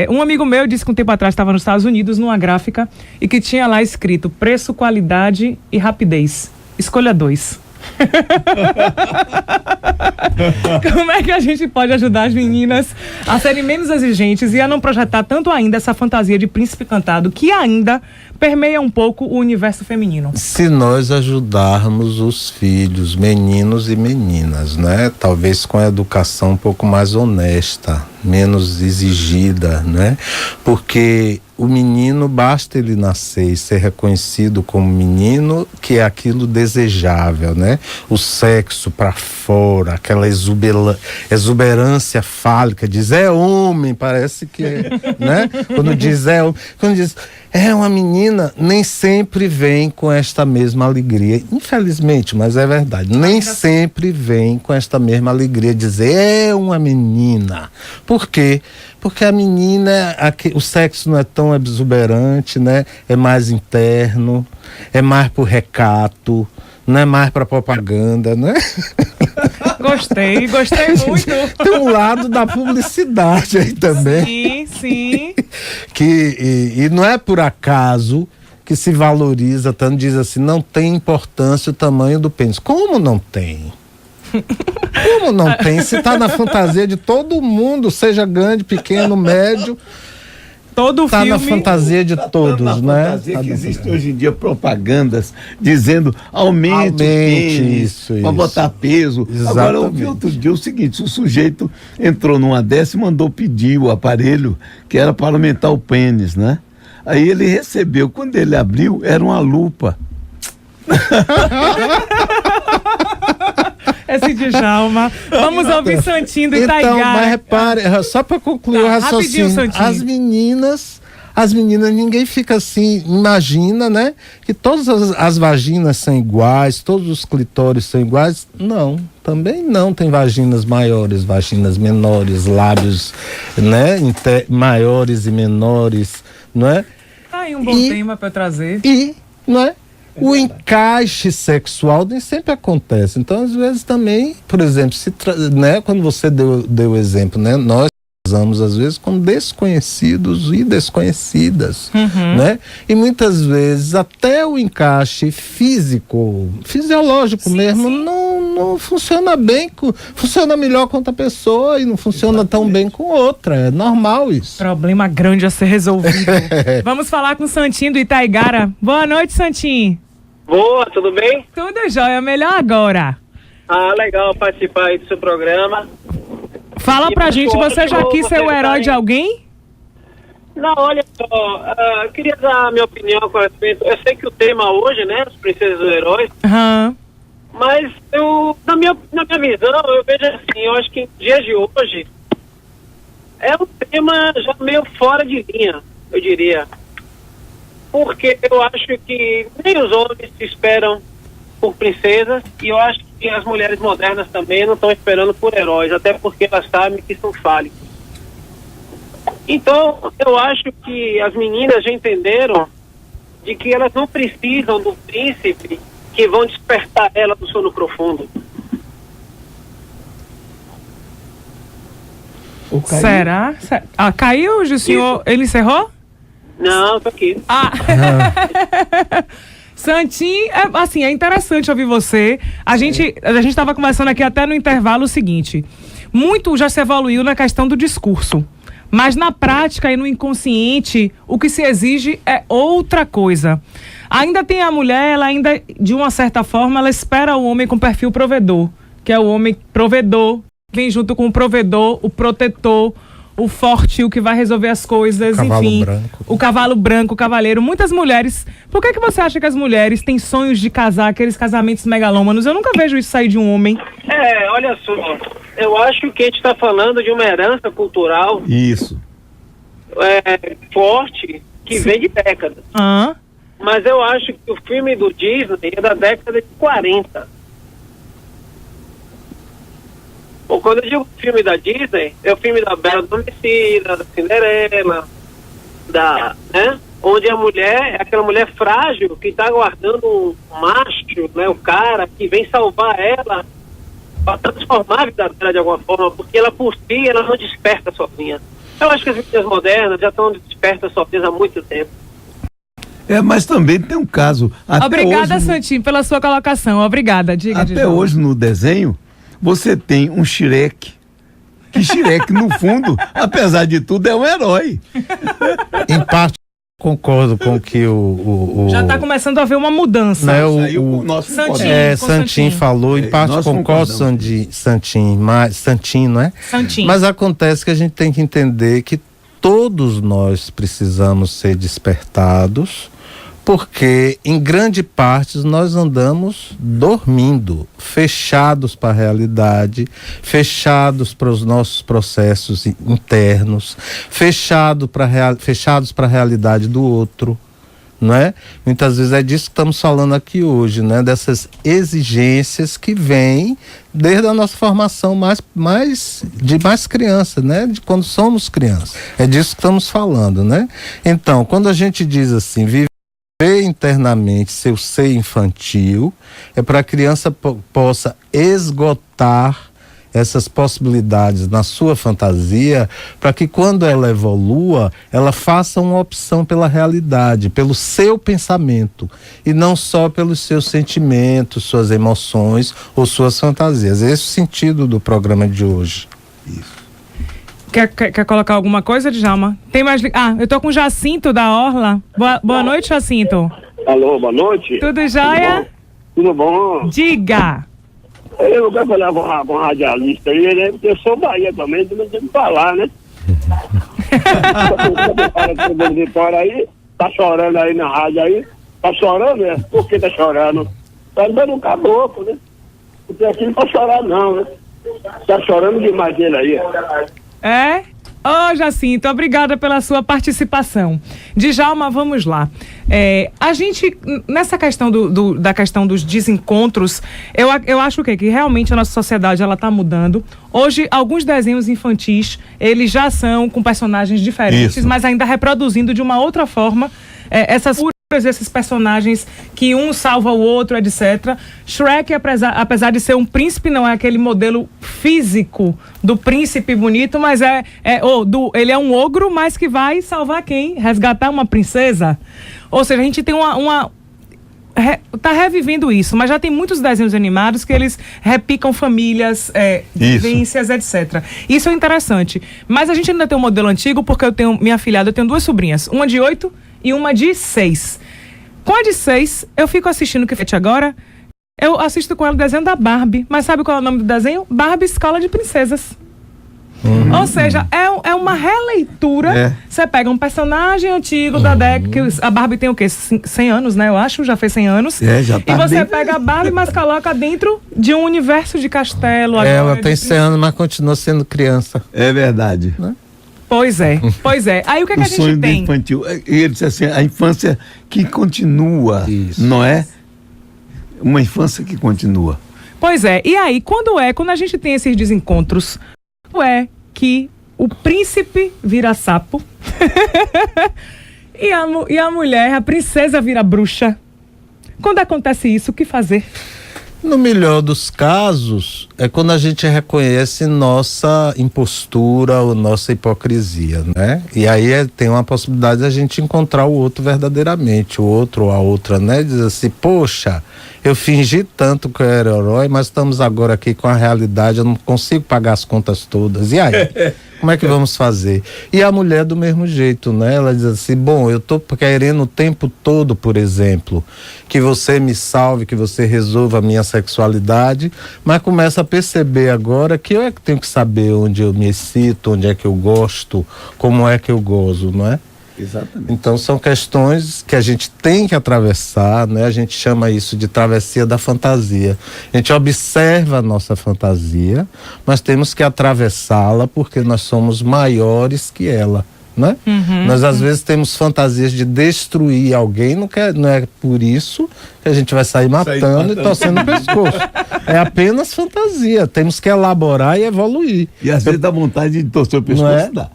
S1: Um amigo meu disse que um tempo atrás estava nos Estados Unidos numa gráfica e que tinha lá escrito preço, qualidade e rapidez. Escolha 2. Como é que a gente pode ajudar as meninas a serem menos exigentes e a não projetar tanto ainda essa fantasia de príncipe encantado que ainda permeia um pouco o universo feminino?
S3: Se nós ajudarmos os filhos, meninos e meninas, né? Talvez com a educação um pouco mais honesta, menos exigida, né? Porque o menino, basta ele nascer e ser reconhecido como menino, que é aquilo desejável, né? O sexo para fora, aquela exuberância fálica, diz é homem, parece que é, né? Quando diz é uma menina, nem sempre vem com esta mesma alegria. Infelizmente, mas é verdade. Nem sempre vem com esta mesma alegria dizer é uma menina. Por quê? Porque a menina, o sexo não é tão exuberante, né? É mais interno, é mais por recato, não é mais para propaganda, né?
S1: Gostei muito.
S3: Tem um lado da publicidade aí também.
S1: Sim.
S3: E não é por acaso que se valoriza tanto, diz assim, não tem importância o tamanho do pênis. Como não tem? Como não tem? Se tá na fantasia de todo mundo, seja grande, pequeno, médio,
S1: todo
S3: tá
S1: filme
S3: na fantasia de todos,
S2: na
S3: né?
S2: fantasia que existe hoje em dia propagandas dizendo aumente o tênis
S3: isso.
S2: para botar peso.
S3: Exatamente.
S2: Agora eu vi outro dia o seguinte, o sujeito entrou numa dessa e mandou pedir o aparelho que era para aumentar o pênis, né? Aí ele recebeu, quando ele abriu, era uma lupa.
S3: Esse
S1: Djalma. Vamos ouvir Santinho do Itaigara.
S3: Então, mas repare, só para concluir o raciocínio, as meninas, ninguém fica assim, imagina, né? Que todas as vaginas são iguais, todos os clitóris são iguais. Não, também não. Tem vaginas maiores, vaginas menores, lábios, né? Maiores e menores, não é?
S1: Tá aí um bom tema para trazer.
S3: Não é? O encaixe sexual nem sempre acontece. Então, às vezes também, por exemplo, né, quando você deu o exemplo, né, nós usamos às vezes com desconhecidos e desconhecidas, né? E muitas vezes até o encaixe fisiológico mesmo, não funciona bem, funciona melhor com outra pessoa e não funciona tão bem com outra. É normal isso.
S1: Problema grande a ser resolvido. Vamos falar com o Santinho do Itaigara. Boa noite, Santinho.
S5: Boa, tudo bem?
S1: Tudo jóia, melhor agora.
S5: Ah, legal participar aí do seu programa.
S1: Fala pra gente, você já quis ser o herói de alguém?
S5: Não, olha só, eu queria dar a minha opinião com respeito. Eu sei que o tema hoje, né, as princesas e os heróis, mas na minha visão, eu vejo assim, eu acho que em dias de hoje é um tema já meio fora de linha, eu diria. Porque eu acho que nem os homens se esperam por princesas e eu acho que as mulheres modernas também não estão esperando por heróis, até porque elas sabem que são fálicos. Então, eu acho que as meninas já entenderam de que elas não precisam do príncipe que vão despertar ela do sono profundo.
S1: Será? Caiu, o senhor? Ele encerrou?
S5: Não, tô aqui.
S1: Santinho, assim, é interessante ouvir você. A gente estava conversando aqui até no intervalo o seguinte: muito já se evoluiu na questão do discurso, mas na prática e no inconsciente, o que se exige é outra coisa. Ainda tem a mulher, ela ainda, de uma certa forma, ela espera o homem com perfil provedor, que é o homem provedor, vem junto com o provedor, o protetor, o forte, o que vai resolver as coisas, enfim. O cavalo branco, o cavaleiro. Muitas mulheres... Por que você acha que as mulheres têm sonhos de casar, aqueles casamentos megalômanos? Eu nunca vejo isso sair de um homem.
S5: Olha só. Eu acho que a gente está falando de uma herança cultural...
S2: Isso.
S5: Forte, que vem de décadas. Mas eu acho que o filme do Disney é da década de 40. Bom, quando eu digo filme da Disney, é o filme da Bela Adormecida, da Cinderela, né? Onde a mulher é aquela mulher frágil que está aguardando um macho, né? O cara que vem salvar ela para transformar a vida dela de alguma forma, porque ela por si, ela não desperta sozinha. Eu acho que as meninas modernas já estão despertas sozinhas há muito tempo.
S2: Mas também tem um caso...
S1: Obrigada, Santinho, pela sua colocação. Obrigada. Diga,
S2: até hoje no desenho, você tem um Shrek, que Shrek, no fundo, apesar de tudo, é um herói.
S3: Em parte, concordo com o que
S1: já está começando a haver uma mudança.
S3: Né, o Santinho falou, em parte concordo, Santinho, não é?
S1: Santinho.
S3: Mas acontece que a gente tem que entender que todos nós precisamos ser despertados, porque em grande parte nós andamos dormindo, fechados para a realidade, fechados para os nossos processos internos, fechados para a realidade do outro, não é? Muitas vezes é disso que estamos falando aqui hoje, né? Dessas exigências que vêm desde a nossa formação mais criança, né? De quando somos crianças. É disso que estamos falando, né? Então, quando a gente diz assim, viver internamente seu ser infantil, é para a criança possa esgotar essas possibilidades na sua fantasia, para que quando ela evolua, ela faça uma opção pela realidade, pelo seu pensamento, e não só pelos seus sentimentos, suas emoções ou suas fantasias. Esse é o sentido do programa de hoje.
S2: Isso.
S1: Quer colocar alguma coisa, Djalma? Tem mais... eu tô com o Jacinto da Orla. Boa noite, Jacinto.
S6: Alô, boa noite.
S1: Tudo jóia?
S6: Tudo bom?
S1: Diga.
S6: Eu quero falar com a radialista aí, né? Porque eu sou Bahia também, tu não tem que falar, né? Vitória aí, tá chorando aí na rádio aí. Tá chorando, né? Por que tá chorando? Tá dando um caboclo, né? Não tem aqui pra chorar não, né? Tá chorando demais dele aí.
S1: É? Jacinto, obrigada pela sua participação. Djalma, vamos lá. A gente, nessa questão da questão dos desencontros, eu acho que realmente a nossa sociedade ela está mudando. Hoje, alguns desenhos infantis, eles já são com personagens diferentes, isso, mas ainda reproduzindo de uma outra forma esses personagens que um salva o outro, etc. Shrek, apesar de ser um príncipe, não é aquele modelo físico do príncipe bonito, mas ele é um ogro, mas que vai salvar quem? Resgatar uma princesa. Ou seja, a gente tem tá revivendo isso, mas já tem muitos desenhos animados que eles repicam famílias, vivências, etc. Isso é interessante. Mas a gente ainda tem um modelo antigo, porque eu tenho minha afilhada, eu tenho 2 sobrinhas, uma de 8 e uma de 6. Com a de 6, eu fico assistindo o que fez agora. Eu assisto com ela o desenho da Barbie. Mas sabe qual é o nome do desenho? Barbie Escola de Princesas. Ou seja, é uma releitura. Você pega um personagem antigo da década, que a Barbie tem o quê? 100 anos, né? Eu acho, já fez 100 anos. Já tá, e você pega a Barbie, mas coloca dentro de um universo de castelo.
S3: Ela tem 100 anos, mas continua sendo criança.
S2: É verdade.
S3: Né?
S1: Pois é. Aí o que a gente
S2: sonho
S1: tem?
S2: Infantil. Ele disse assim, a infância que continua, não é? Uma infância que continua.
S1: Pois é. E aí, quando a gente tem esses desencontros, é que o príncipe vira sapo e a mulher, a princesa vira bruxa. Quando acontece isso, o que fazer?
S3: No melhor dos casos, é quando a gente reconhece nossa impostura ou nossa hipocrisia, né? E aí tem uma possibilidade de a gente encontrar o outro verdadeiramente, o outro ou a outra, né? Diz assim, poxa, eu fingi tanto que eu era herói, mas estamos agora aqui com a realidade, eu não consigo pagar as contas todas. E aí? Como é que vamos fazer? E a mulher do mesmo jeito, né? Ela diz assim, bom, eu tô querendo o tempo todo, por exemplo, que você me salve, que você resolva a minha sexualidade, mas começa a perceber agora que eu é que tenho que saber onde eu me excito, onde é que eu gosto, como é que eu gozo, não é?
S2: Exatamente.
S3: Então são questões que a gente tem que atravessar, né? A gente chama isso de travessia da fantasia. A gente observa a nossa fantasia, mas temos que atravessá-la porque nós somos maiores que ela, né? Nós às vezes temos fantasias de destruir alguém, não é por isso que a gente vai sair matando e torcendo o pescoço. É apenas fantasia, temos que elaborar e evoluir.
S2: E às vezes dá vontade de torcer o pescoço, dá.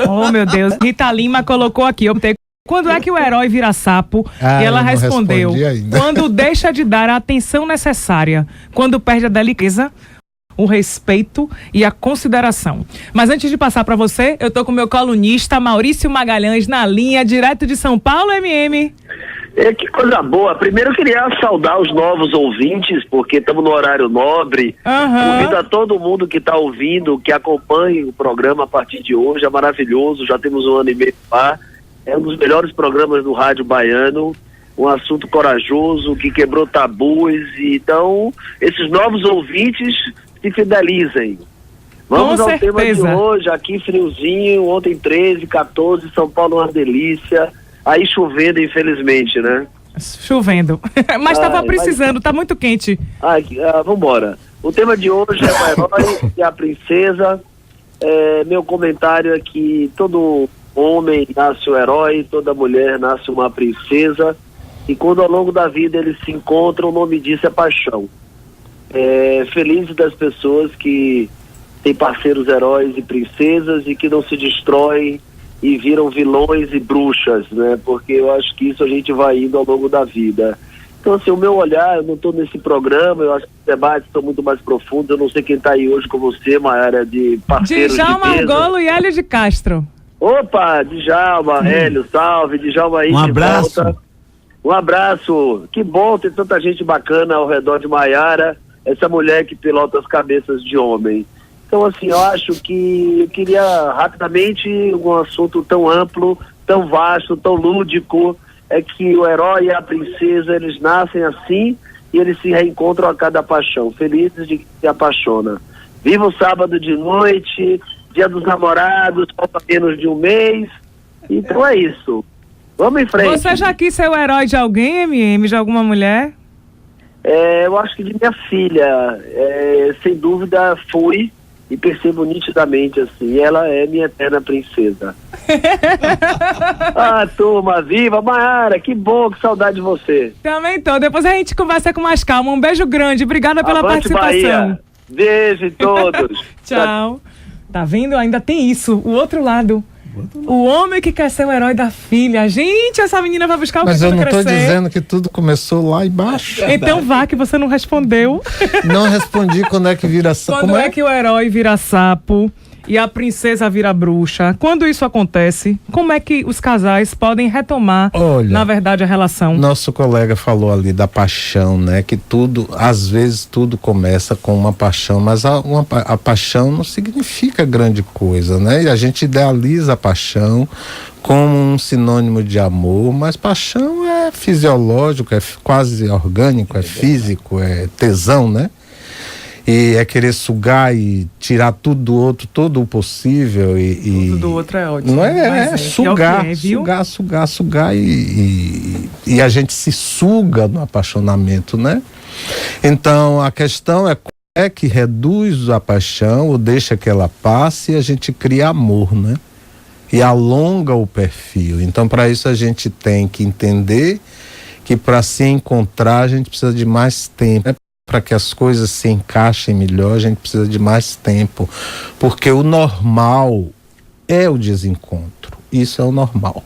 S1: Oh, meu Deus. Rita Lima colocou aqui, quando é que o herói vira sapo? E ela respondeu, quando deixa de dar a atenção necessária, quando perde a delicadeza, o respeito e a consideração. Mas antes de passar para você, eu tô com o meu colunista Maurício Magalhães na linha, direto de São Paulo, MM.
S7: Que coisa boa. Primeiro eu queria saudar os novos ouvintes, porque estamos no horário nobre. Convido a todo mundo que está ouvindo, que acompanhe o programa a partir de hoje. É maravilhoso, já temos 1 ano e meio lá. É um dos melhores programas do rádio baiano. Um assunto corajoso, que quebrou tabus. Então, esses novos ouvintes se fidelizem. Vamos ao tema de hoje, aqui friozinho, ontem 13, 14, São Paulo uma delícia, aí chovendo infelizmente, né?
S1: Chovendo, mas estava precisando, tá muito quente.
S7: Vambora. O tema de hoje é o herói e a princesa. Meu comentário é que todo homem nasce um herói, toda mulher nasce uma princesa, e quando ao longo da vida eles se encontram, o nome disso é paixão. Feliz das pessoas que têm parceiros heróis e princesas e que não se destroem e viram vilões e bruxas, né? Porque eu acho que isso a gente vai indo ao longo da vida. Então, assim, o meu olhar, eu não estou nesse programa, eu acho que os debates são muito mais profundos. Eu não sei quem está aí hoje com você, Mayara, de parceiros
S1: Djalma
S7: de mesa.
S1: Argolo e Hélio de Castro.
S7: Opa, Djalma, Hélio, salve, Djalma aí.
S2: Um abraço.
S7: Volta. Um abraço. Que bom ter tanta gente bacana ao redor de Mayara, essa mulher que pilota as cabeças de homem. Então, assim, eu acho que eu queria rapidamente um assunto tão amplo, tão vasto, tão lúdico, é que o herói e a princesa, eles nascem assim e eles se reencontram a cada paixão, felizes de que se apaixona. Viva o sábado de noite, Dia dos Namorados, falta menos de um mês. Então é isso. Vamos em frente.
S1: Você já quis ser o herói de alguém, MM, de alguma mulher?
S7: Eu acho que de minha filha, sem dúvida fui e percebo nitidamente assim, ela é minha eterna princesa. Ah, turma, viva Mayara, que bom, que saudade de você.
S1: Também tô, depois a gente conversa com mais calma. Um beijo grande, obrigada pela
S7: Avante,
S1: participação.
S7: Bahia. Beijo em todos.
S1: Tchau. Tá vendo? Ainda tem isso, o outro lado. O homem que quer ser o herói da filha. Gente, essa menina vai buscar o
S3: Mas
S1: que
S3: eu
S1: quando
S3: não tô
S1: crescer.
S3: dizendo que tudo começou lá embaixo.
S1: Então vá, que você não respondeu.
S3: Não respondi quando é que vira sapo.
S1: Quando é que o herói vira sapo e a princesa vira bruxa? Quando isso acontece, como é que os casais podem retomar,
S3: Olha,
S1: na verdade, a relação?
S3: Nosso colega falou ali da paixão, né? Que tudo, às vezes tudo começa com uma paixão, mas a paixão não significa grande coisa, né? E a gente idealiza a paixão como um sinônimo de amor, mas paixão é fisiológico, é quase orgânico, é físico, é tesão, né? E é querer sugar e tirar tudo do outro, todo o possível
S1: Tudo do outro é ótimo.
S3: não é,
S1: Mas
S3: sugar,
S1: é, viu?
S3: sugar e a gente se suga no apaixonamento, né? Então a questão é que reduz a paixão ou deixa que ela passe e a gente cria amor, né? E alonga o perfil. Então para isso a gente tem que entender que para se encontrar a gente precisa de mais tempo, né? Para que as coisas se encaixem melhor, a gente precisa de mais tempo, porque o normal é o desencontro, isso é o normal.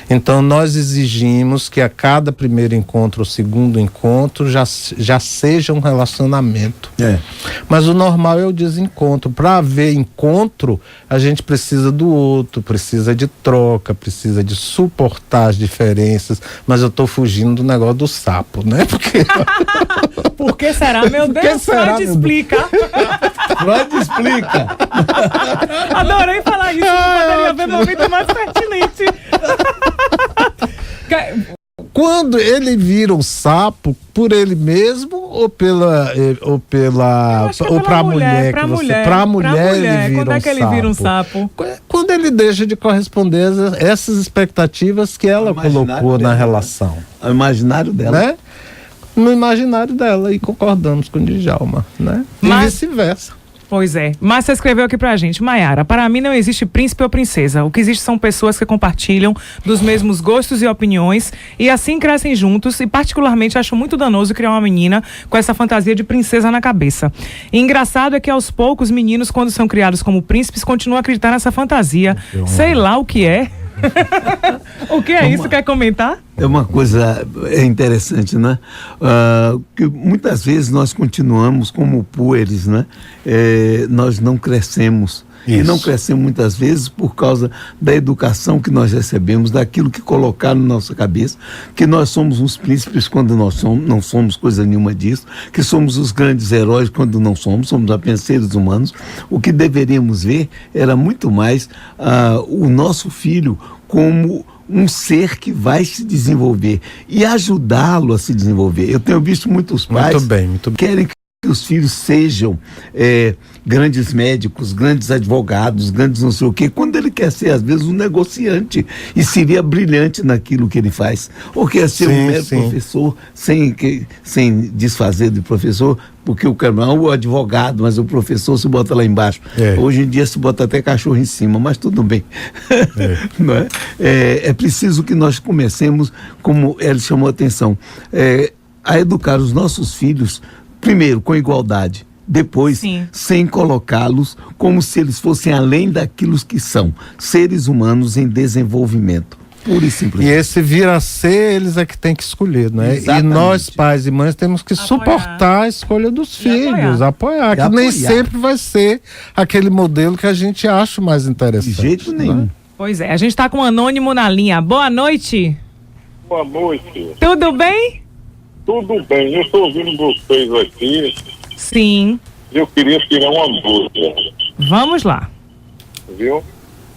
S3: Então nós exigimos que a cada primeiro encontro ou segundo encontro já seja um relacionamento. Mas o normal é o desencontro. Para haver encontro, a gente precisa do outro, precisa de troca, precisa de suportar as diferenças. Mas eu estou fugindo do negócio do sapo, né? Porque...
S1: Por que será? Meu Deus, Freud explica.
S2: Freud explica.
S1: Adorei falar isso, não poderia haver momento mais pertinente.
S3: Quando ele vira um sapo, por ele mesmo ou pela mulher?
S1: Pra mulher ele vira quando é que ele vira um sapo?
S3: Quando ele deixa de corresponder a essas expectativas que ela colocou na relação.
S2: O imaginário dela.
S3: Né? No imaginário dela, e concordamos com o Djalma, né? E vice-versa.
S1: Pois é. Márcia escreveu aqui pra gente: Mayara, para mim não existe príncipe ou princesa. O que existe são pessoas que compartilham dos mesmos gostos e opiniões e assim crescem juntos, e particularmente acho muito danoso criar uma menina com essa fantasia de princesa na cabeça. E engraçado é que aos poucos meninos, quando são criados como príncipes, continuam a acreditar nessa fantasia. Sei lá o que é. O que é isso? Quer comentar?
S2: É uma coisa interessante, né? Que muitas vezes nós continuamos como pueris, né? Nós não crescemos. Isso. E não crescemos muitas vezes por causa da educação que nós recebemos, daquilo que colocaram na nossa cabeça, que nós somos uns príncipes quando não somos coisa nenhuma disso, que somos os grandes heróis quando não somos apenas seres humanos. O que deveríamos ver era muito mais o nosso filho como um ser que vai se desenvolver e ajudá-lo a se desenvolver. Eu tenho visto muitos pais que querem que os filhos sejam grandes médicos, grandes advogados, grandes não sei o quê, quando ele quer ser, às vezes, um negociante e seria brilhante naquilo que ele faz. Ou quer ser um mero professor, sem desfazer do professor, porque o advogado, mas o professor se bota lá embaixo. Hoje em dia se bota até cachorro em cima, mas tudo bem. Não é? É preciso que nós comecemos, como ele chamou a atenção, a educar os nossos filhos, primeiro com igualdade, depois sem colocá-los como se eles fossem além daquilo que são, seres humanos em desenvolvimento. Pura e simples.
S3: E esse vir a ser, eles é que tem que escolher, né?
S2: Exatamente.
S3: E nós, pais e mães, temos que suportar a escolha dos filhos, apoiar, que nem sempre vai ser aquele modelo que a gente acha mais interessante.
S2: De jeito nenhum.
S3: Né?
S1: Pois é, a gente está com um anônimo na linha. Boa noite.
S8: Boa noite.
S1: Tudo bem?
S8: Tudo bem, eu estou ouvindo vocês aqui.
S1: Sim.
S8: Eu queria tirar uma dúvida.
S1: Vamos lá.
S8: Viu?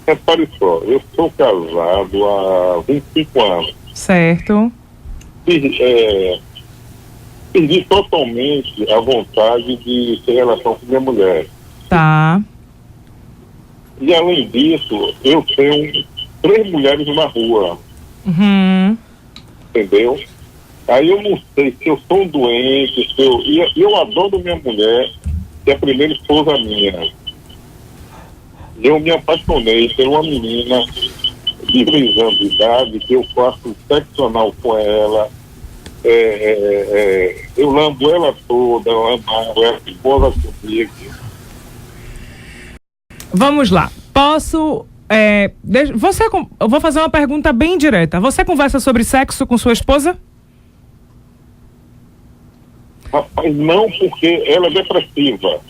S8: Repare só, eu sou casado há 25 anos.
S1: Certo.
S8: Perdi totalmente a vontade de ter relação com minha mulher.
S1: Tá.
S8: E além disso, eu tenho 3 mulheres na rua.
S1: Uhum.
S8: Entendeu? Aí eu não sei se eu sou doente, se eu... E eu adoro minha mulher, que é a primeira esposa minha. Eu me apaixonei por uma menina de 3 anos de idade, que eu faço sexo anal com ela. Eu lambo ela toda, eu amo ela, esposa comigo.
S1: Vamos lá. Posso... eu vou fazer uma pergunta bem direta. Você conversa sobre sexo com sua esposa?
S8: Rapaz, não, porque ela é depressiva.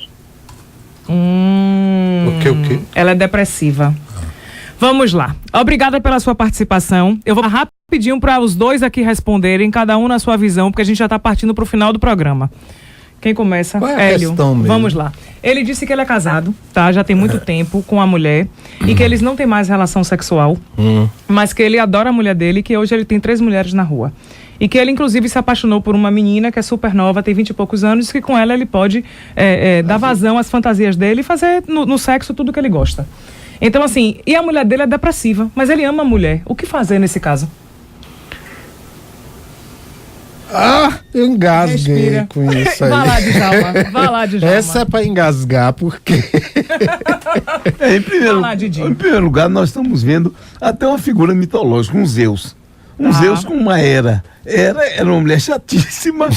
S3: O quê?
S1: Ela é depressiva. Vamos lá. Obrigada pela sua participação. Eu vou rapidinho para os dois aqui responderem, cada um na sua visão, porque a gente já está partindo para o final do programa. Quem começa?
S3: Qual é a
S1: Hélio.
S3: questão mesmo?
S1: Vamos lá. Ele disse que ele é casado, tá? Já tem muito tempo com a mulher e que eles não têm mais relação sexual, mas que ele adora a mulher dele e que hoje ele tem 3 mulheres na rua. E que ele, inclusive, se apaixonou por uma menina que é super nova, tem 20 e poucos anos, e que com ela ele pode dar vazão às fantasias dele e fazer no sexo tudo que ele gosta. Então, assim, e a mulher dele é depressiva, mas ele ama a mulher. O que fazer nesse caso?
S3: Eu engasguei
S1: Respira.
S3: com isso aí.
S1: Vai lá, Djalma. Vai lá, Djalma.
S3: Essa é para engasgar, porque...
S2: Em primeiro lugar, nós estamos vendo até uma figura mitológica, um Zeus. Zeus com uma Hera. Era uma mulher chatíssima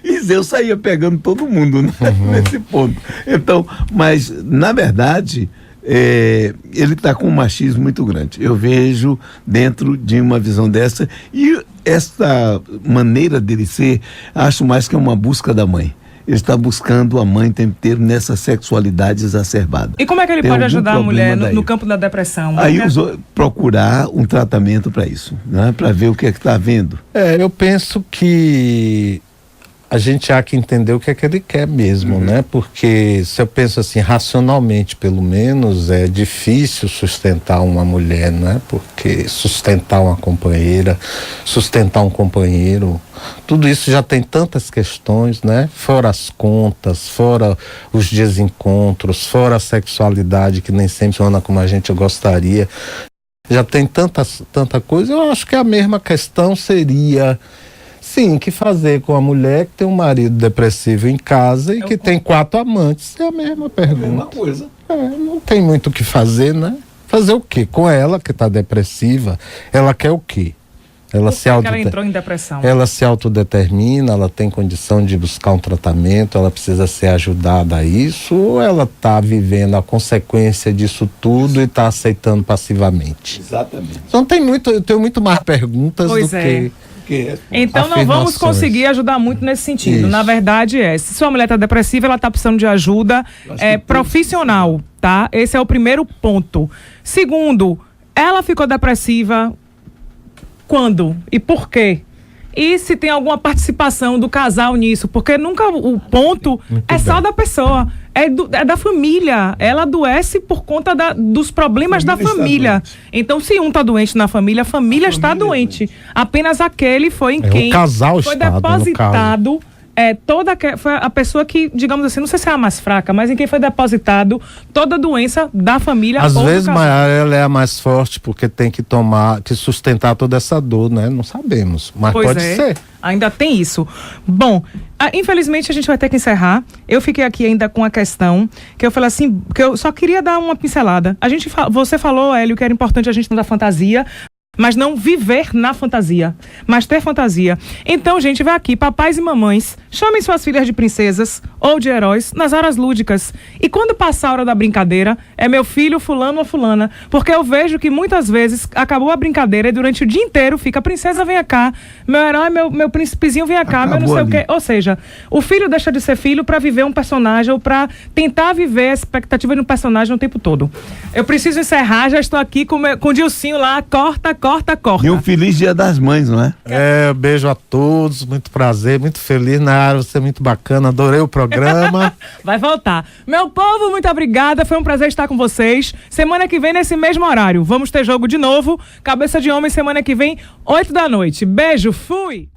S2: e Zeus saía pegando todo mundo, né? Nesse ponto. Então, mas, na verdade, ele está com um machismo muito grande. Eu vejo dentro de uma visão dessa, e essa maneira dele ser, acho mais que é uma busca da mãe. Ele está buscando a mãe o tempo inteiro nessa sexualidade exacerbada.
S1: E como é que ele pode ajudar a mulher no campo da depressão?
S2: Aí procurar um tratamento para isso, né? Para ver o que é que está havendo.
S3: Eu penso que a gente há que entender o que é que ele quer mesmo, né? Porque se eu penso assim, racionalmente pelo menos, é difícil sustentar uma mulher, né? Porque sustentar uma companheira, sustentar um companheiro, tudo isso já tem tantas questões, né? Fora as contas, fora os desencontros, fora a sexualidade que nem sempre funciona como a gente gostaria. Já tem tanta coisa. Eu acho que a mesma questão seria... Sim, que fazer com a mulher que tem um marido depressivo em casa e que tem 4 amantes? É a mesma pergunta.
S2: É a mesma coisa.
S3: Não tem muito o que fazer, né? Fazer o quê? Com ela que está depressiva, ela quer o quê? Ela
S1: entrou em depressão.
S3: Ela se autodetermina, ela tem condição de buscar um tratamento, ela precisa ser ajudada a isso, ou ela está vivendo a consequência disso tudo e está aceitando passivamente?
S2: Exatamente.
S3: Então eu tenho muito mais perguntas do que...
S1: Então não vamos conseguir ajudar muito nesse sentido.
S3: Isso.
S1: Na verdade se sua mulher está depressiva, ela está precisando de ajuda profissional, tá? Esse é o primeiro ponto. Segundo, ela ficou depressiva quando e por quê? E se tem alguma participação do casal nisso, porque nunca o ponto só da pessoa, é da família. Ela adoece por conta dos problemas da família. Então, se um está doente na família, a família está doente. Apenas aquele foi em quem
S3: o casal
S1: foi
S3: está,
S1: depositado. Foi a pessoa que, digamos assim, não sei se é a mais fraca, mas em quem foi depositado toda a doença da família.
S3: Às vezes, Maiara, ela é a mais forte porque tem que sustentar toda essa dor, né? Não sabemos, mas pode ser.
S1: Ainda tem isso. Bom, infelizmente a gente vai ter que encerrar. Eu fiquei aqui ainda com a questão que eu falei assim, que eu só queria dar uma pincelada. Você falou, Hélio, que era importante a gente não dar fantasia, mas não viver na fantasia, mas ter fantasia. Então, gente, vai aqui, papais e mamães, chamem suas filhas de princesas ou de heróis nas horas lúdicas. E quando passar a hora da brincadeira, é meu filho fulano ou fulana, porque eu vejo que muitas vezes acabou a brincadeira e durante o dia inteiro fica, princesa, venha cá, meu herói, meu príncipezinho, venha cá, meu não sei o quê. Ou seja, o filho deixa de ser filho para viver um personagem ou para tentar viver a expectativa de um personagem o tempo todo. Eu preciso encerrar, já estou aqui com o Dilcinho lá, corta.
S2: E um feliz Dia das Mães, não é?
S3: Beijo a todos, muito prazer, muito feliz, Nayara, você é muito bacana, adorei o programa.
S1: Vai voltar. Meu povo, muito obrigada, foi um prazer estar com vocês. Semana que vem, nesse mesmo horário, vamos ter jogo de novo, Cabeça de Homem, semana que vem, 8 da noite. Beijo, fui!